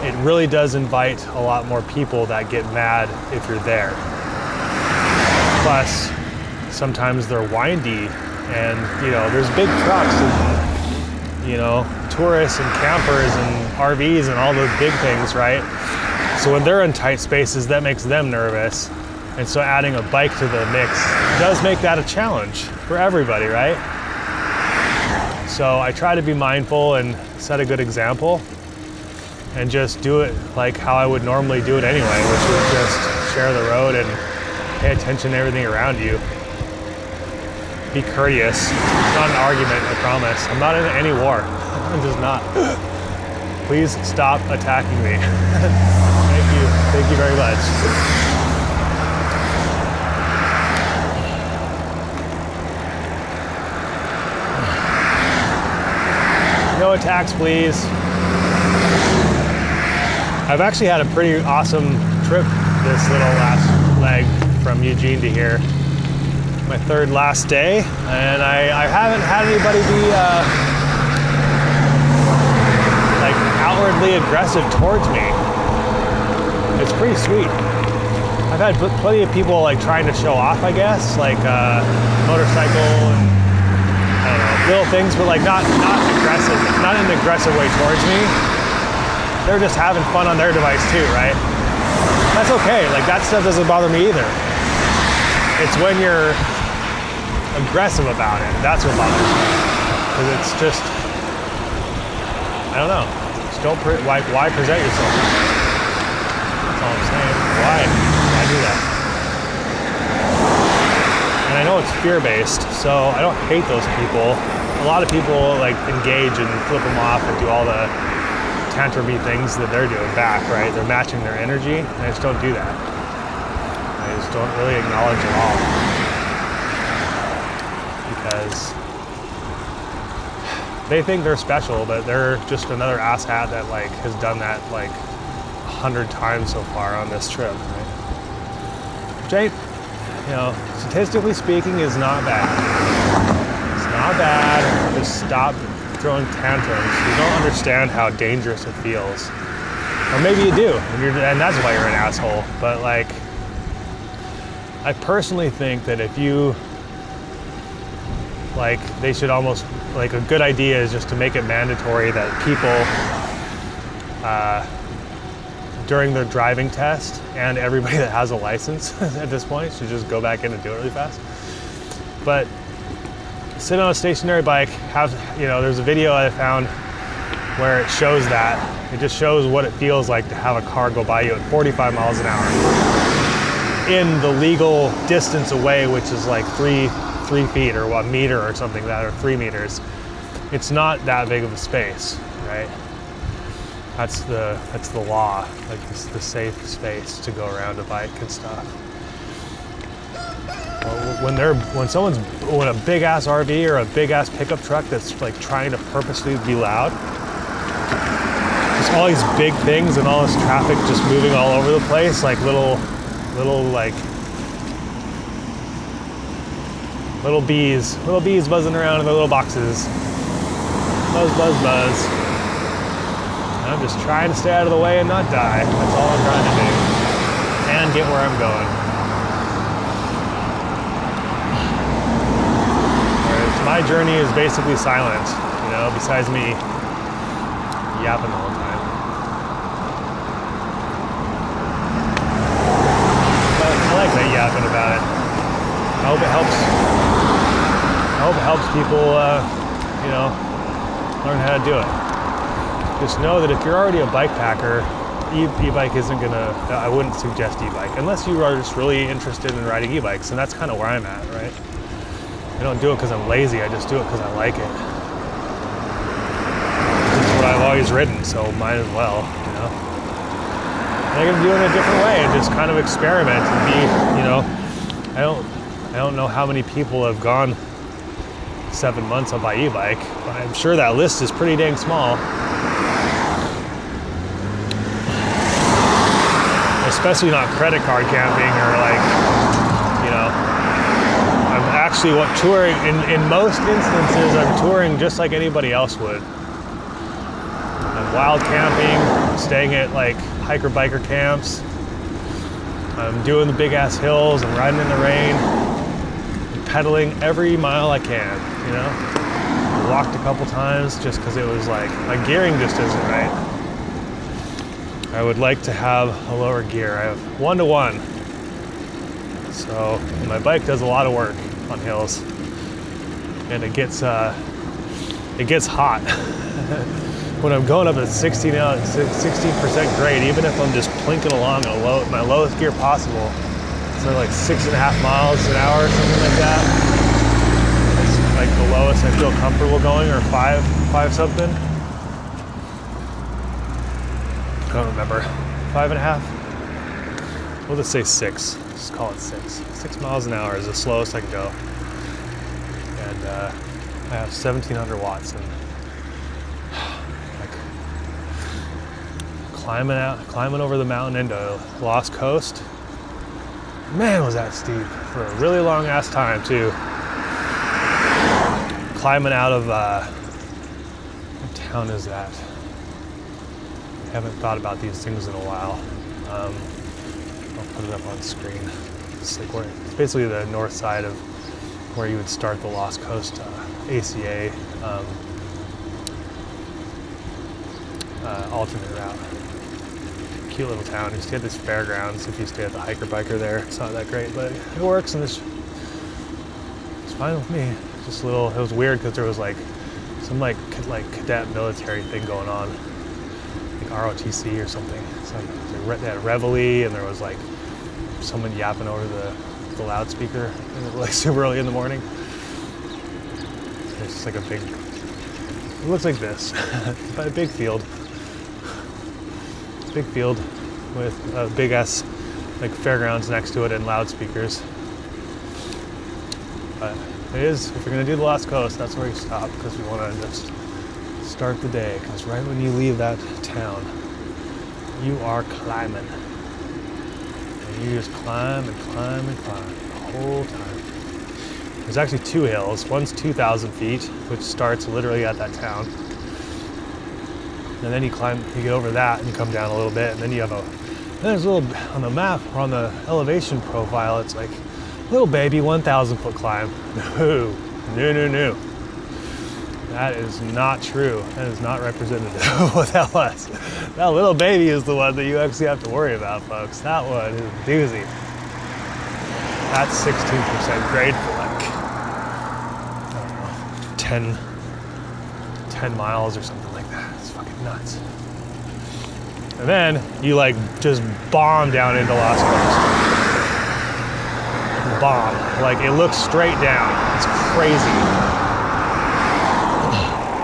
it really does invite a lot more people that get mad if you're there. Plus, sometimes they're windy, and there's big trucks and tourists and campers and RVs and all those big things, right? So when they're in tight spaces, that makes them nervous. And so adding a bike to the mix does make that a challenge for everybody, right? So I try to be mindful and set a good example and just do it like how I would normally do it anyway, which is just share the road and pay attention to everything around you. Be courteous. It's not an argument, I promise. I'm not in any war. I'm just not. Please stop attacking me. Thank you. Thank you very much. No attacks, please. I've actually had a pretty awesome trip this little last leg from Eugene to here. My third last day, and I haven't had anybody be like outwardly aggressive towards me. It's pretty sweet. I've had plenty of people like trying to show off, I guess, like motorcycle and I don't know, little things, but like not aggressive, not in an aggressive way towards me. They're just having fun on their device too, right? That's okay. Like that stuff doesn't bother me either. It's when you're aggressive about it. That's what bothers me. Because it's just, I don't know. Just why present yourself? That's all I'm saying. Why do that? And I know it's fear-based, so I don't hate those people. A lot of people like engage and flip them off and do all the tantrum-y things that they're doing back, right? They're matching their energy, and I just don't do that. I just don't really acknowledge at all. Because they think they're special, but they're just another asshat that like has done that like 100 times so far on this trip, right? Which ain't, statistically speaking, is not bad. It's not bad. Just stop throwing tantrums. You don't understand how dangerous it feels. Or maybe you do, and that's why you're an asshole. But like, I personally think that if you, like, they should almost, like, a good idea is just to make it mandatory that people, during their driving test, and everybody that has a license at this point should just go back in and do it really fast. But sit on a stationary bike, there's a video I found where it shows that. It just shows what it feels like to have a car go by you at 45 miles an hour in the legal distance away, which is like 3 feet or 1 meter or something like that, or 3 meters. It's not that big of a space, right? That's the law. Like it's the safe space to go around a bike and stuff. When a big ass RV or a big ass pickup truck that's like trying to purposely be loud, just all these big things and all this traffic just moving all over the place, like little bees buzzing around in their little boxes. Buzz, buzz, buzz. I'm just trying to stay out of the way and not die. That's all I'm trying to do. And get where I'm going. My journey is basically silent, besides me yapping the whole time. But I like that yapping about it. I hope it helps people, learn how to do it. Just know that if you're already a bike packer, e-bike isn't I wouldn't suggest e-bike, unless you are just really interested in riding e-bikes, and that's kind of where I'm at, right? I don't do it because I'm lazy, I just do it because I like it. It's what I've always ridden, so might as well, And I can do it in a different way and just kind of experiment and be, I don't know how many people have gone 7 months on my e-bike, but I'm sure that list is pretty dang small. Especially not credit card camping or I'm actually touring, in most instances, I'm touring just like anybody else would. I'm wild camping, staying at hiker biker camps. I'm doing the big ass hills and riding in the rain, and pedaling every mile I can, I walked a couple times just because it was my gearing just isn't right. I would like to have a lower gear. I have 1-to-1. So my bike does a lot of work on hills, and it gets hot. When I'm going up at 16% grade, even if I'm just plinking along at my lowest gear possible, so 6.5 miles an hour or something like that. It's the lowest I feel comfortable going, or five something. I don't remember. 5.5? We'll just say 6. Just call it 6. 6 miles an hour is the slowest I can go. And I have 1,700 watts, and climbing over the mountain into Lost Coast. Man, was that steep for a really long ass time too. Climbing out of what town is that? I haven't thought about these things in a while. I'll put it up on screen. It's basically the north side of where you would start the Lost Coast ACA alternate route. Cute little town. You stay at this fairgrounds. If you stay at the hiker biker there, it's not that great, but it works, and it's fine with me. Just a little. It was weird because there was some cadet military thing going on, ROTC or something. So they had a reveille, and there was someone yapping over the loudspeaker, super early in the morning. It's just a big. It looks like this, but a big field. Big field with a big ass fairgrounds next to it and loudspeakers. But it is, if you're gonna do the Lost Coast, that's where you stop, because you want to just start the day, because right when you leave that town, you are climbing. And you just climb and climb and climb the whole time. There's actually 2 hills. One's 2,000 feet, which starts literally at that town. And then you get over that and you come down a little bit, and then you have there's a little, on the map or on the elevation profile, it's little baby 1,000 foot climb. No. That is not true. That is not representative of what that was. That little baby is the one that you actually have to worry about, folks. That one is a doozy. That's 16% grade for I don't know, 10 miles or something like that. It's fucking nuts. And then you just bomb down into Lost Coast. Bomb. It looks straight down. It's crazy.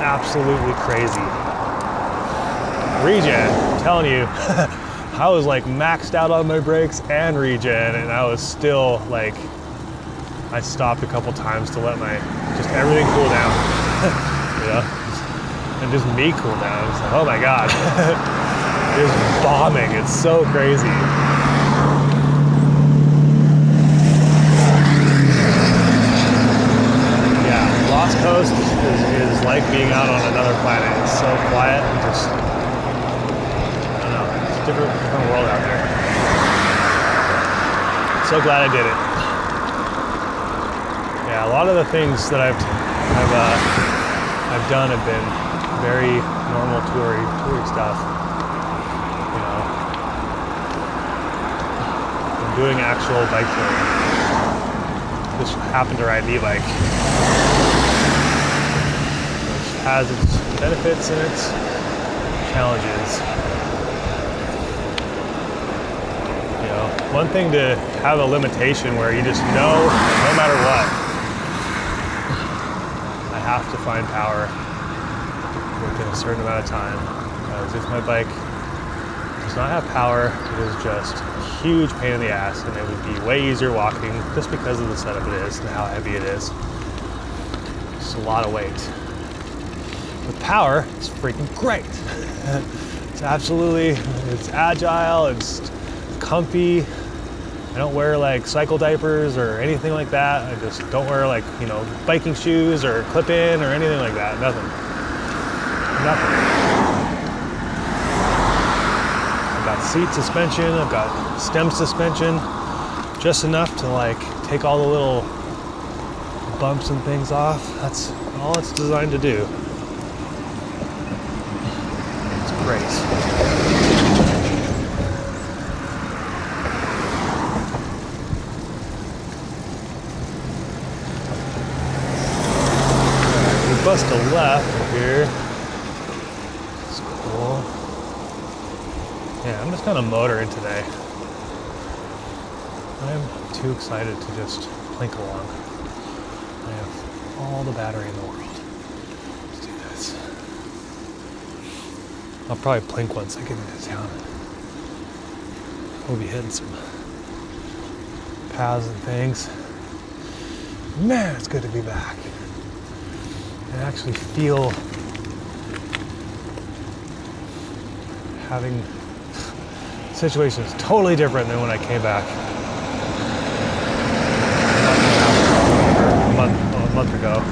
Absolutely crazy. Regen, I'm telling you, I was like maxed out on my brakes and regen, and I was still like, I stopped a couple times to let just everything cool down, you know, and just me cool down. It's like, oh my God, it's bombing, it's so crazy. Lost Coast is like being out on another planet. It's so quiet and just, I don't know, it's a different world out there. So glad I did it. Yeah, a lot of the things that I've done have been very normal toury stuff. You know, I'm doing actual bike touring. Just happened to ride an Ebike. Has its benefits and its challenges. You know, one thing to have a limitation where you just know no matter what, I have to find power within a certain amount of time. Because if my bike does not have power, it is just a huge pain in the ass, and it would be way easier walking just because of the setup it is and how heavy it is. It's a lot of weight. With power, it's freaking great. It's agile, it's comfy. I don't wear like cycle diapers or anything like that. I just don't wear like, you know, biking shoes or clip-in or anything like that. Nothing. I've got seat suspension, I've got stem suspension, just enough to like take all the little bumps and things off. That's all it's designed to do. Great. We bust a left here. It's cool. Yeah, I'm just kind of motoring today. I'm too excited to just plink along. I have all the battery in the world. Let's do this. I'll probably plink once I get into town. We'll be hitting some paths and things. Man, it's good to be back. I actually feel having situations totally different than when I came back a month ago.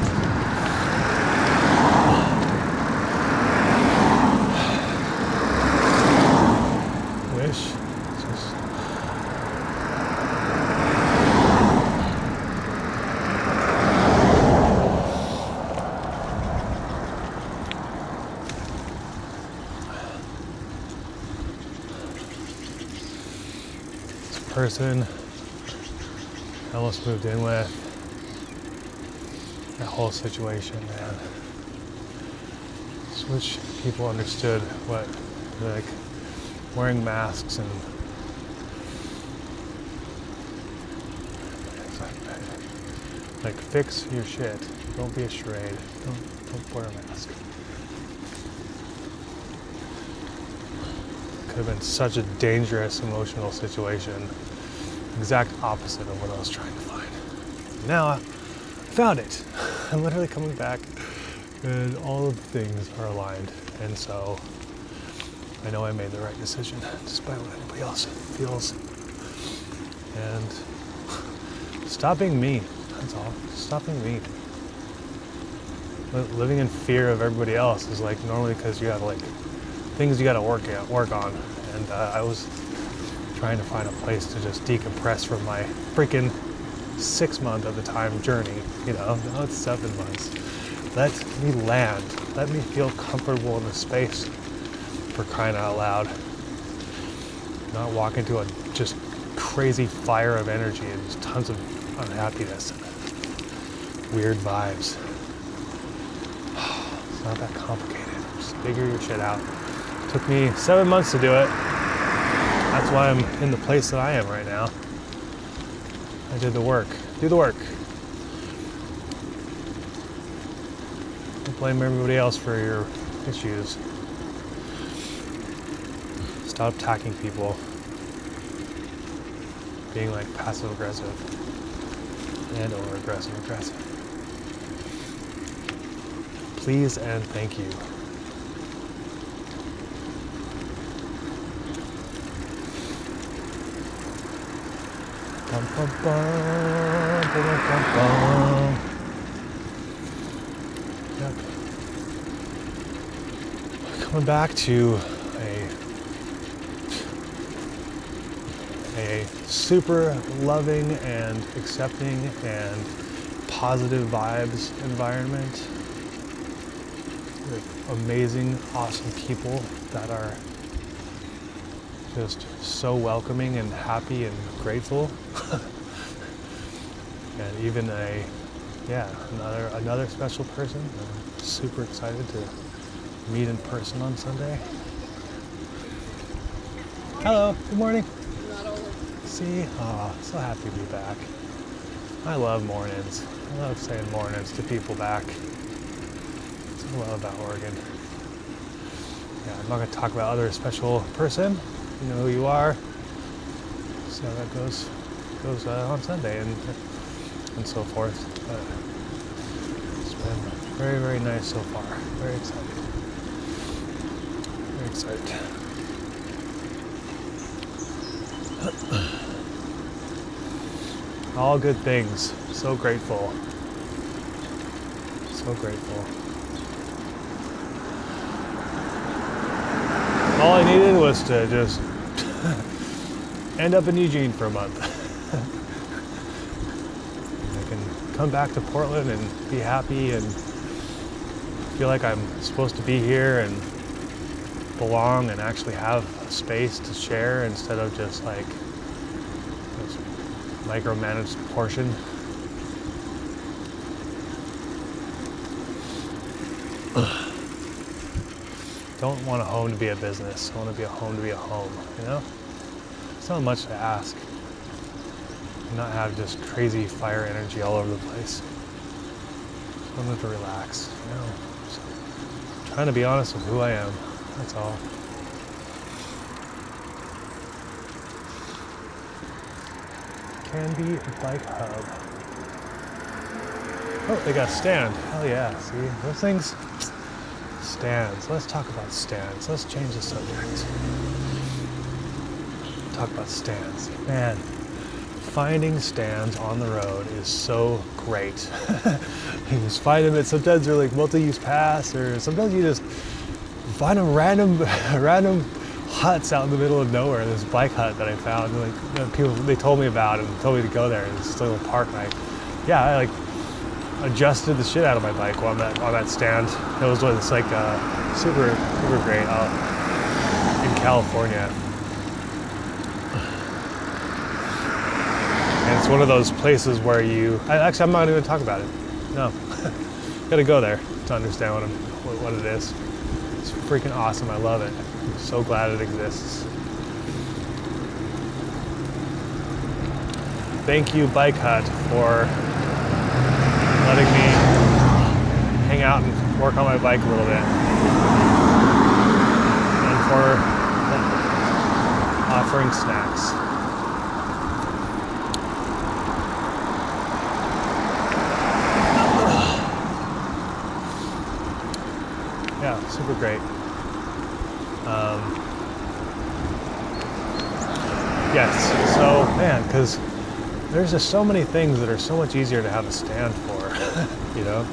Person I almost moved in with, that whole situation, man. Just wish people understood what, like, wearing masks and like fix your shit. Don't be a charade. Don't wear a mask. Could have been such a dangerous emotional situation. Exact opposite of what I was trying to find. Now I found it. I'm literally coming back and all of the things are aligned. And so I know I made the right decision despite what anybody else feels. And stop being me. That's all. Stop being me. Living in fear of everybody else is like normally because you have like things you got to work on, and I was trying to find a place to just decompress from my freaking 6 month at the time journey. You know, now it's 7 months. Let me land. Let me feel comfortable in the space, for crying out loud. Not walk into a just crazy fire of energy and just tons of unhappiness and weird vibes. It's not that complicated. Just figure your shit out. It took me 7 months to do it. That's why I'm in the place that I am right now. I did the work. Do the work. Don't blame everybody else for your issues. Stop attacking people. Being like passive aggressive and or aggressive. Please and thank you. Bum, bum, bum, bum, bum, bum. Yep. Coming back to a super loving and accepting and positive vibes environment with amazing, awesome people that are just so welcoming and happy and grateful. And even another special person I'm super excited to meet in person on Sunday. Hello, good morning. See, so happy to be back. I love mornings. I love saying mornings to people back. That's what I love about Oregon. Yeah, I'm not going to talk about other special person. You know who you are. See how that goes on Sunday and so forth. But it's been very, very nice so far. Very excited. Very excited. All good things. So grateful. So grateful. All I needed was to just end up in Eugene for a month. I can come back to Portland and be happy and feel like I'm supposed to be here and belong and actually have a space to share instead of just like this micromanaged portion. Don't want a home to be a business. I want to be a home to be a home, you know? It's not much to ask. And not have just crazy fire energy all over the place. Just want to relax, you know? Just trying to be honest with who I am. That's all. Canby Bike Hub. Oh, they got a stand. Hell yeah, see? Those things? Stands. Let's talk about stands. Let's change the subject. Talk about stands. Man, finding stands on the road is so great. You just find them at, sometimes they're like multi-use pass, or sometimes you just find them random huts out in the middle of nowhere. This bike hut that I found, like, you know, people, they told me about it and told me to go there. It's a little park, and I like adjusted the shit out of my bike on that stand. It was like super great out in California. And it's one of those places where I'm not even talk about it. No, gotta go there to understand what it is. It's freaking awesome. I love it. I'm so glad it exists. Thank you, Bike Hut, for letting me hang out and work on my bike a little bit. And for offering snacks. Yeah, super great. Yes, so man, because there's just so many things that are so much easier to have a stand for, you know?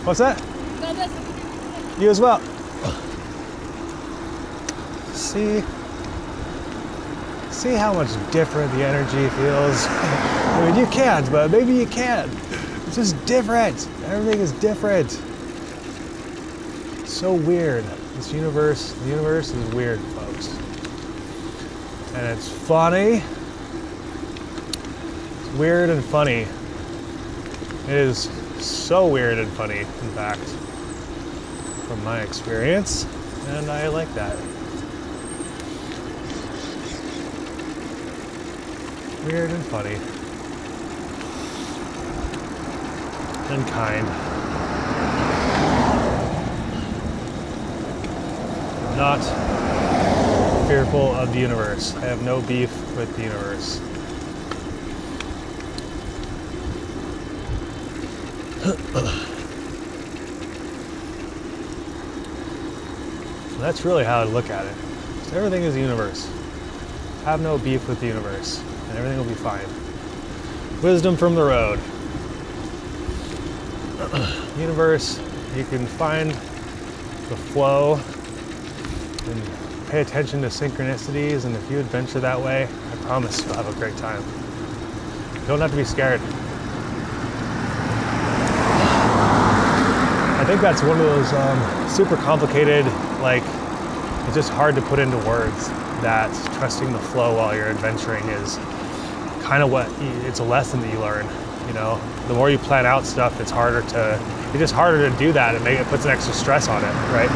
What's that? You as well. See how much different the energy feels? I mean, you can't, but maybe you can. It's just different. Everything is different. It's so weird. The universe is weird, folks. And it's funny. It's weird and funny. It is so weird and funny, in fact, from my experience. And I like that. Weird and funny. And kind. not fearful of the universe. I have no beef with the universe. So that's really how I look at it. So everything is the universe. Have no beef with the universe, and everything will be fine. Wisdom from the road. Universe, you can find the flow and pay attention to synchronicities, and if you adventure that way, I promise you'll have a great time. You don't have to be scared. I think that's one of those super complicated, like, it's just hard to put into words that trusting the flow while you're adventuring is kind of it's a lesson that you learn, you know? The more you plan out stuff, it's just harder to do that, and it puts an extra stress on it, right?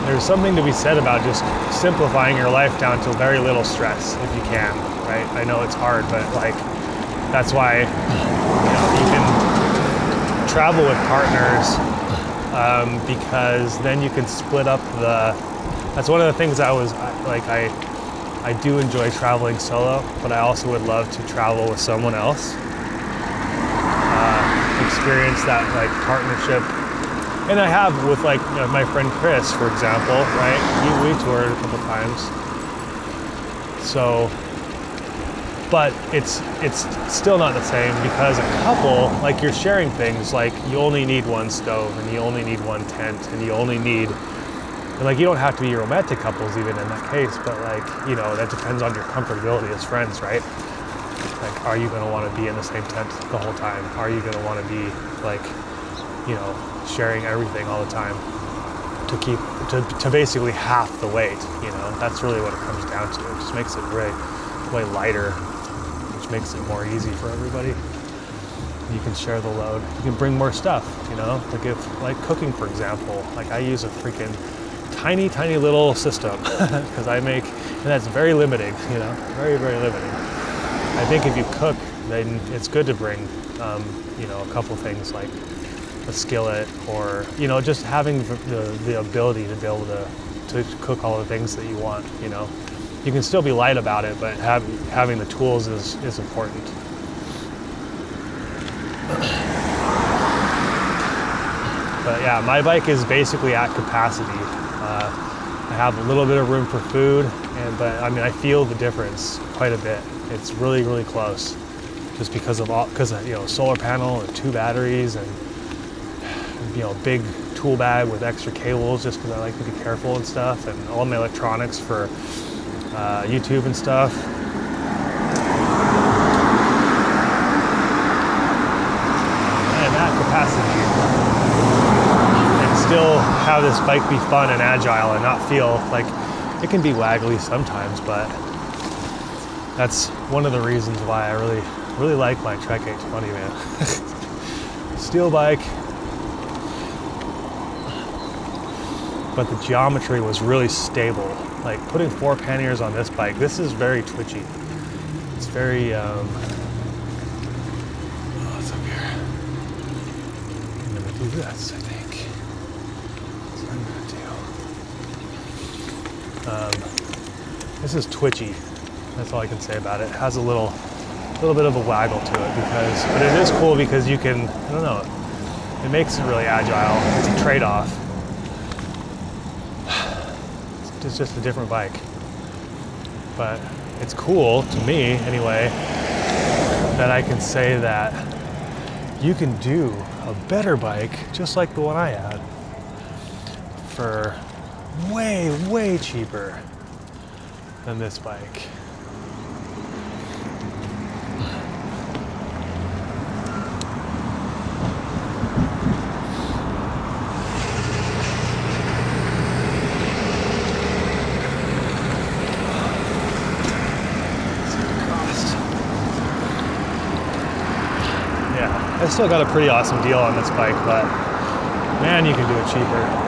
There's something to be said about just simplifying your life down to very little stress if you can, right? I know it's hard, but like, that's why, you know, you can travel with partners, because then you can split up that's one of the things I do enjoy traveling solo, but I also would love to travel with someone else, experience that like partnership. And I have with like, you know, my friend Chris, for example, right? We toured a couple times. So, but it's still not the same, because a couple, like, you're sharing things, like you only need one stove and you only need one tent and you only need, and like, you don't have to be romantic couples even in that case, but like, you know, that depends on your comfortability as friends, right? Like, are you gonna wanna be in the same tent the whole time? Are you gonna wanna be like, you know, sharing everything all the time to basically half the weight, you know? That's really what it comes down to. It just makes it way lighter, which makes it more easy for everybody. You can share the load. You can bring more stuff, you know? Like cooking, for example. Like, I use a freaking tiny little system because and that's very limiting, you know? Very limiting. I think if you cook, then it's good to bring, you know, a couple things like a skillet, or, you know, just having the ability to be able to cook all the things that you want, you know. You can still be light about it, but having the tools is important. But yeah, my bike is basically at capacity. I have a little bit of room for food, but I mean, I feel the difference quite a bit. It's really close, just because of you know, solar panel and 2 batteries and, you know, big tool bag with extra cables, just because I like to be careful and stuff, and all my electronics for YouTube and stuff. I'm at capacity, and still have this bike be fun and agile and not feel like it can be waggly sometimes, but that's one of the reasons why I really like my Trek 820, man. Steel bike, but the geometry was really stable. Like, putting 4 panniers on this bike, this is very twitchy. It's very, what's up here? I'm gonna do this, I think. That's what I'm gonna do. This is twitchy. That's all I can say about it. It has a little bit of a waggle to it, but it is cool because you can, I don't know, it makes it really agile. It's a trade-off. It's just a different bike, but it's cool to me anyway that I can say that you can do a better bike just like the one I had for way cheaper than this bike. I still got a pretty awesome deal on this bike, but man, you can do it cheaper.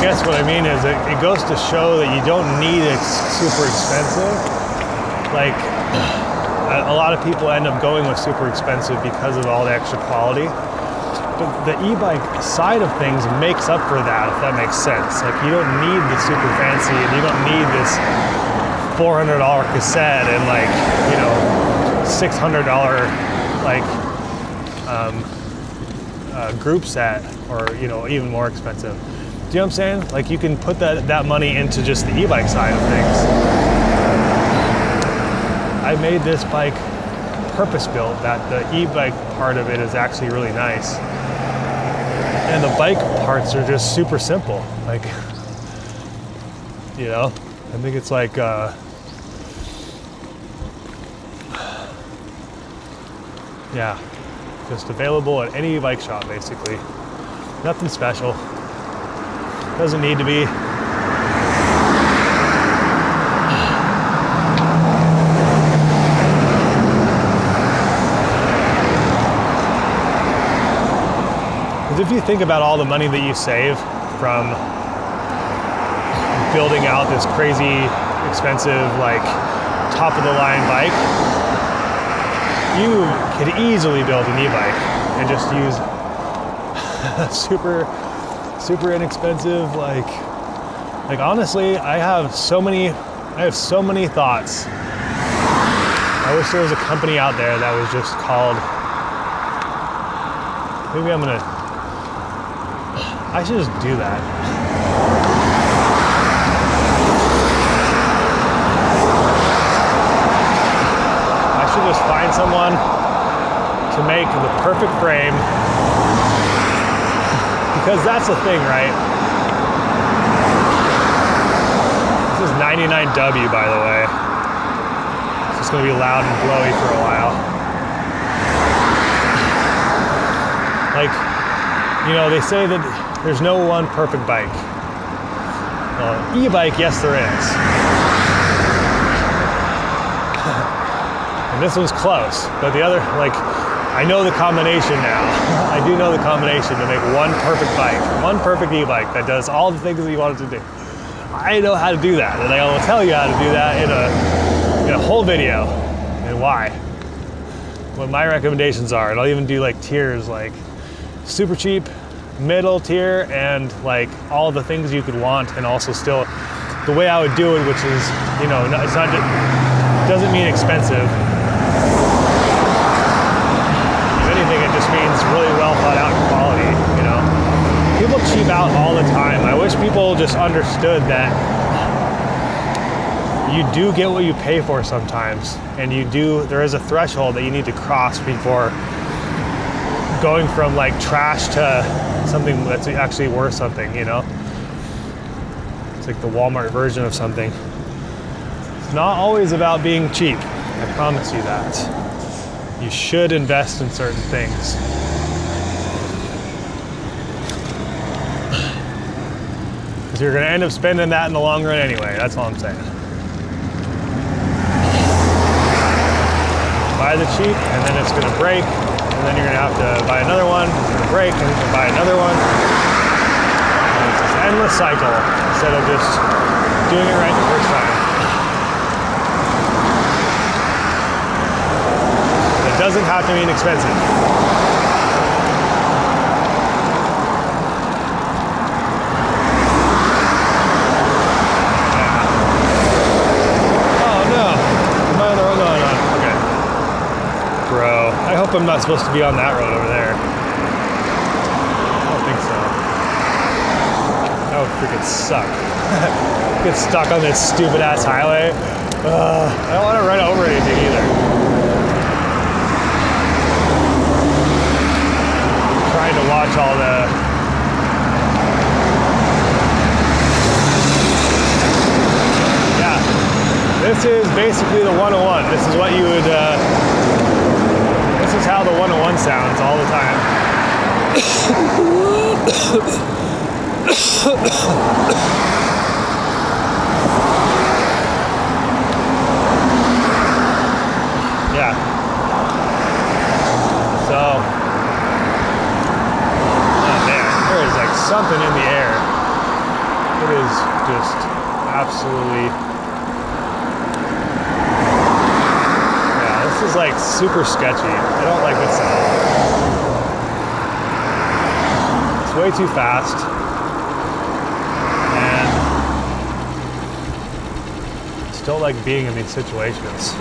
guess what I mean is it goes to show that you don't need it super expensive. Like, a lot of people end up going with super expensive because of all the extra quality. But the e-bike side of things makes up for that, if that makes sense. Like, you don't need the super fancy, and you don't need this $400 cassette and, like, you know, $600 like group set, or, you know, even more expensive. Do you know what I'm saying? Like, you can put that money into just the e-bike side of things. I made this bike purpose-built, that the e-bike part of it is actually really nice. And the bike parts are just super simple. Like, you know, I think it's like, yeah, just available at any bike shop, basically. Nothing special. Doesn't need to be. If you think about all the money that you save from building out this crazy expensive, like, top of the line bike, you could easily build an e-bike and just use super inexpensive, like honestly, I have so many thoughts. I wish there was a company out there that was just called, maybe I should just do that. I should just find someone to make the perfect frame, because that's the thing, right? This is 99W, by the way. It's just gonna be loud and blowy for a while. Like, you know, they say that there's no one perfect bike. Well, e-bike, yes there is. And this one's close, but the other, like, I know the combination now. I do know the combination to make one perfect bike, one perfect e-bike that does all the things that you want it to do. I know how to do that, and I will tell you how to do that in a whole video, and why. What my recommendations are, and I'll even do, like, tiers, like super cheap, middle tier, and like all the things you could want, and also still the way I would do it, which is, you know, it's not, doesn't mean expensive. If anything, it just means really well thought out quality, you know. People cheap out all the time. I wish people just understood that you do get what you pay for sometimes, and there is a threshold that you need to cross before going from, like, trash to something that's actually worth something, you know? It's like the Walmart version of something. It's not always about being cheap. I promise you that. You should invest in certain things. Because you're going to end up spending that in the long run anyway. That's all I'm saying. Buy the cheap, and then it's going to break. And then you're gonna have to buy another one, it's gonna break, and you can buy another one. And it's this endless cycle instead of just doing it right the first time. It doesn't have to mean expensive. Yeah. Oh no, am I on the road? No, no. Okay. Bro, I hope I'm not supposed to be on that road over there. I don't think so. That would freaking suck. Get stuck on this stupid ass highway. I don't want to run over anything either. I'm trying to watch all the this is basically the 101. This is what you would this is how the 101 sounds all the time. Yeah. So, oh man, there is like something in the air. It is just absolutely, yeah, this is like super sketchy. I don't like this at all. It's way too fast. And I just don't like being in these situations.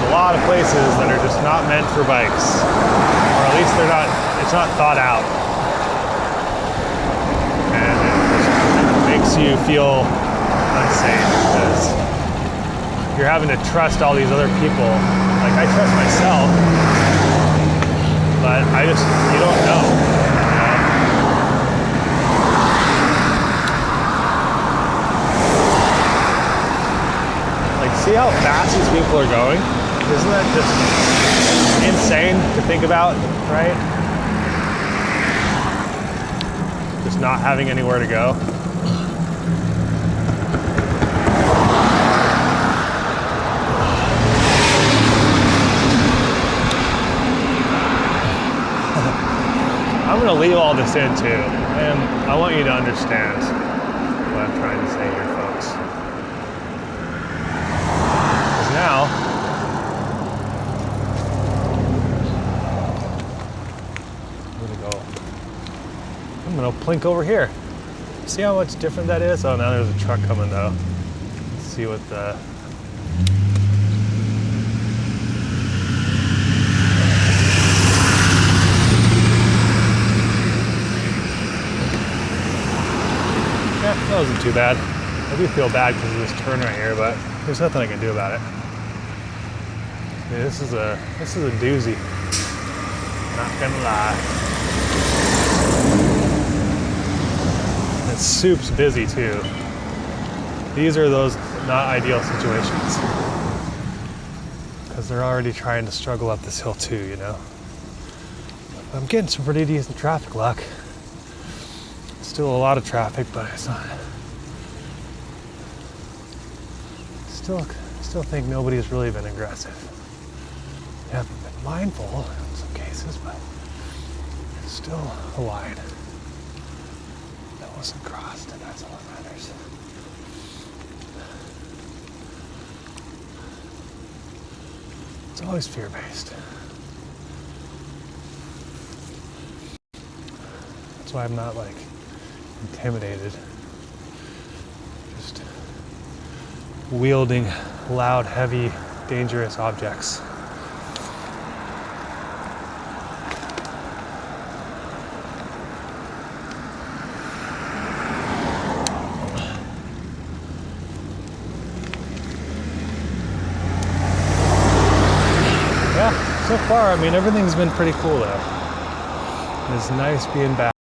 A lot of places that are just not meant for bikes, or at least they're not, it's not thought out. And it just makes you feel unsafe because you're having to trust all these other people. Like, I trust myself, but you don't know. Like, see how fast these people are going? Isn't that just insane to think about, right? Just not having anywhere to go. I'm gonna leave all this in too, and I want you to understand what I'm trying to say here, folks. Because now, I'm gonna plink over here. See how much different that is? Oh, now there's a truck coming though. Let's see what the... Yeah, that wasn't too bad. I do feel bad because of this turn right here, but there's nothing I can do about it. Yeah, this is a doozy. Not gonna lie. And soup's busy too. These are those not ideal situations because they're already trying to struggle up this hill too, you know. I'm getting some pretty decent traffic luck. Still a lot of traffic, but it's not. Still think nobody's really been aggressive. They haven't been mindful in some cases, but it's still a line that wasn't crossed, and that's all that matters. It's always fear-based. That's why I'm not like intimidated. Just wielding loud, heavy, dangerous objects. Yeah, so far, I mean, everything's been pretty cool though. It's nice being back.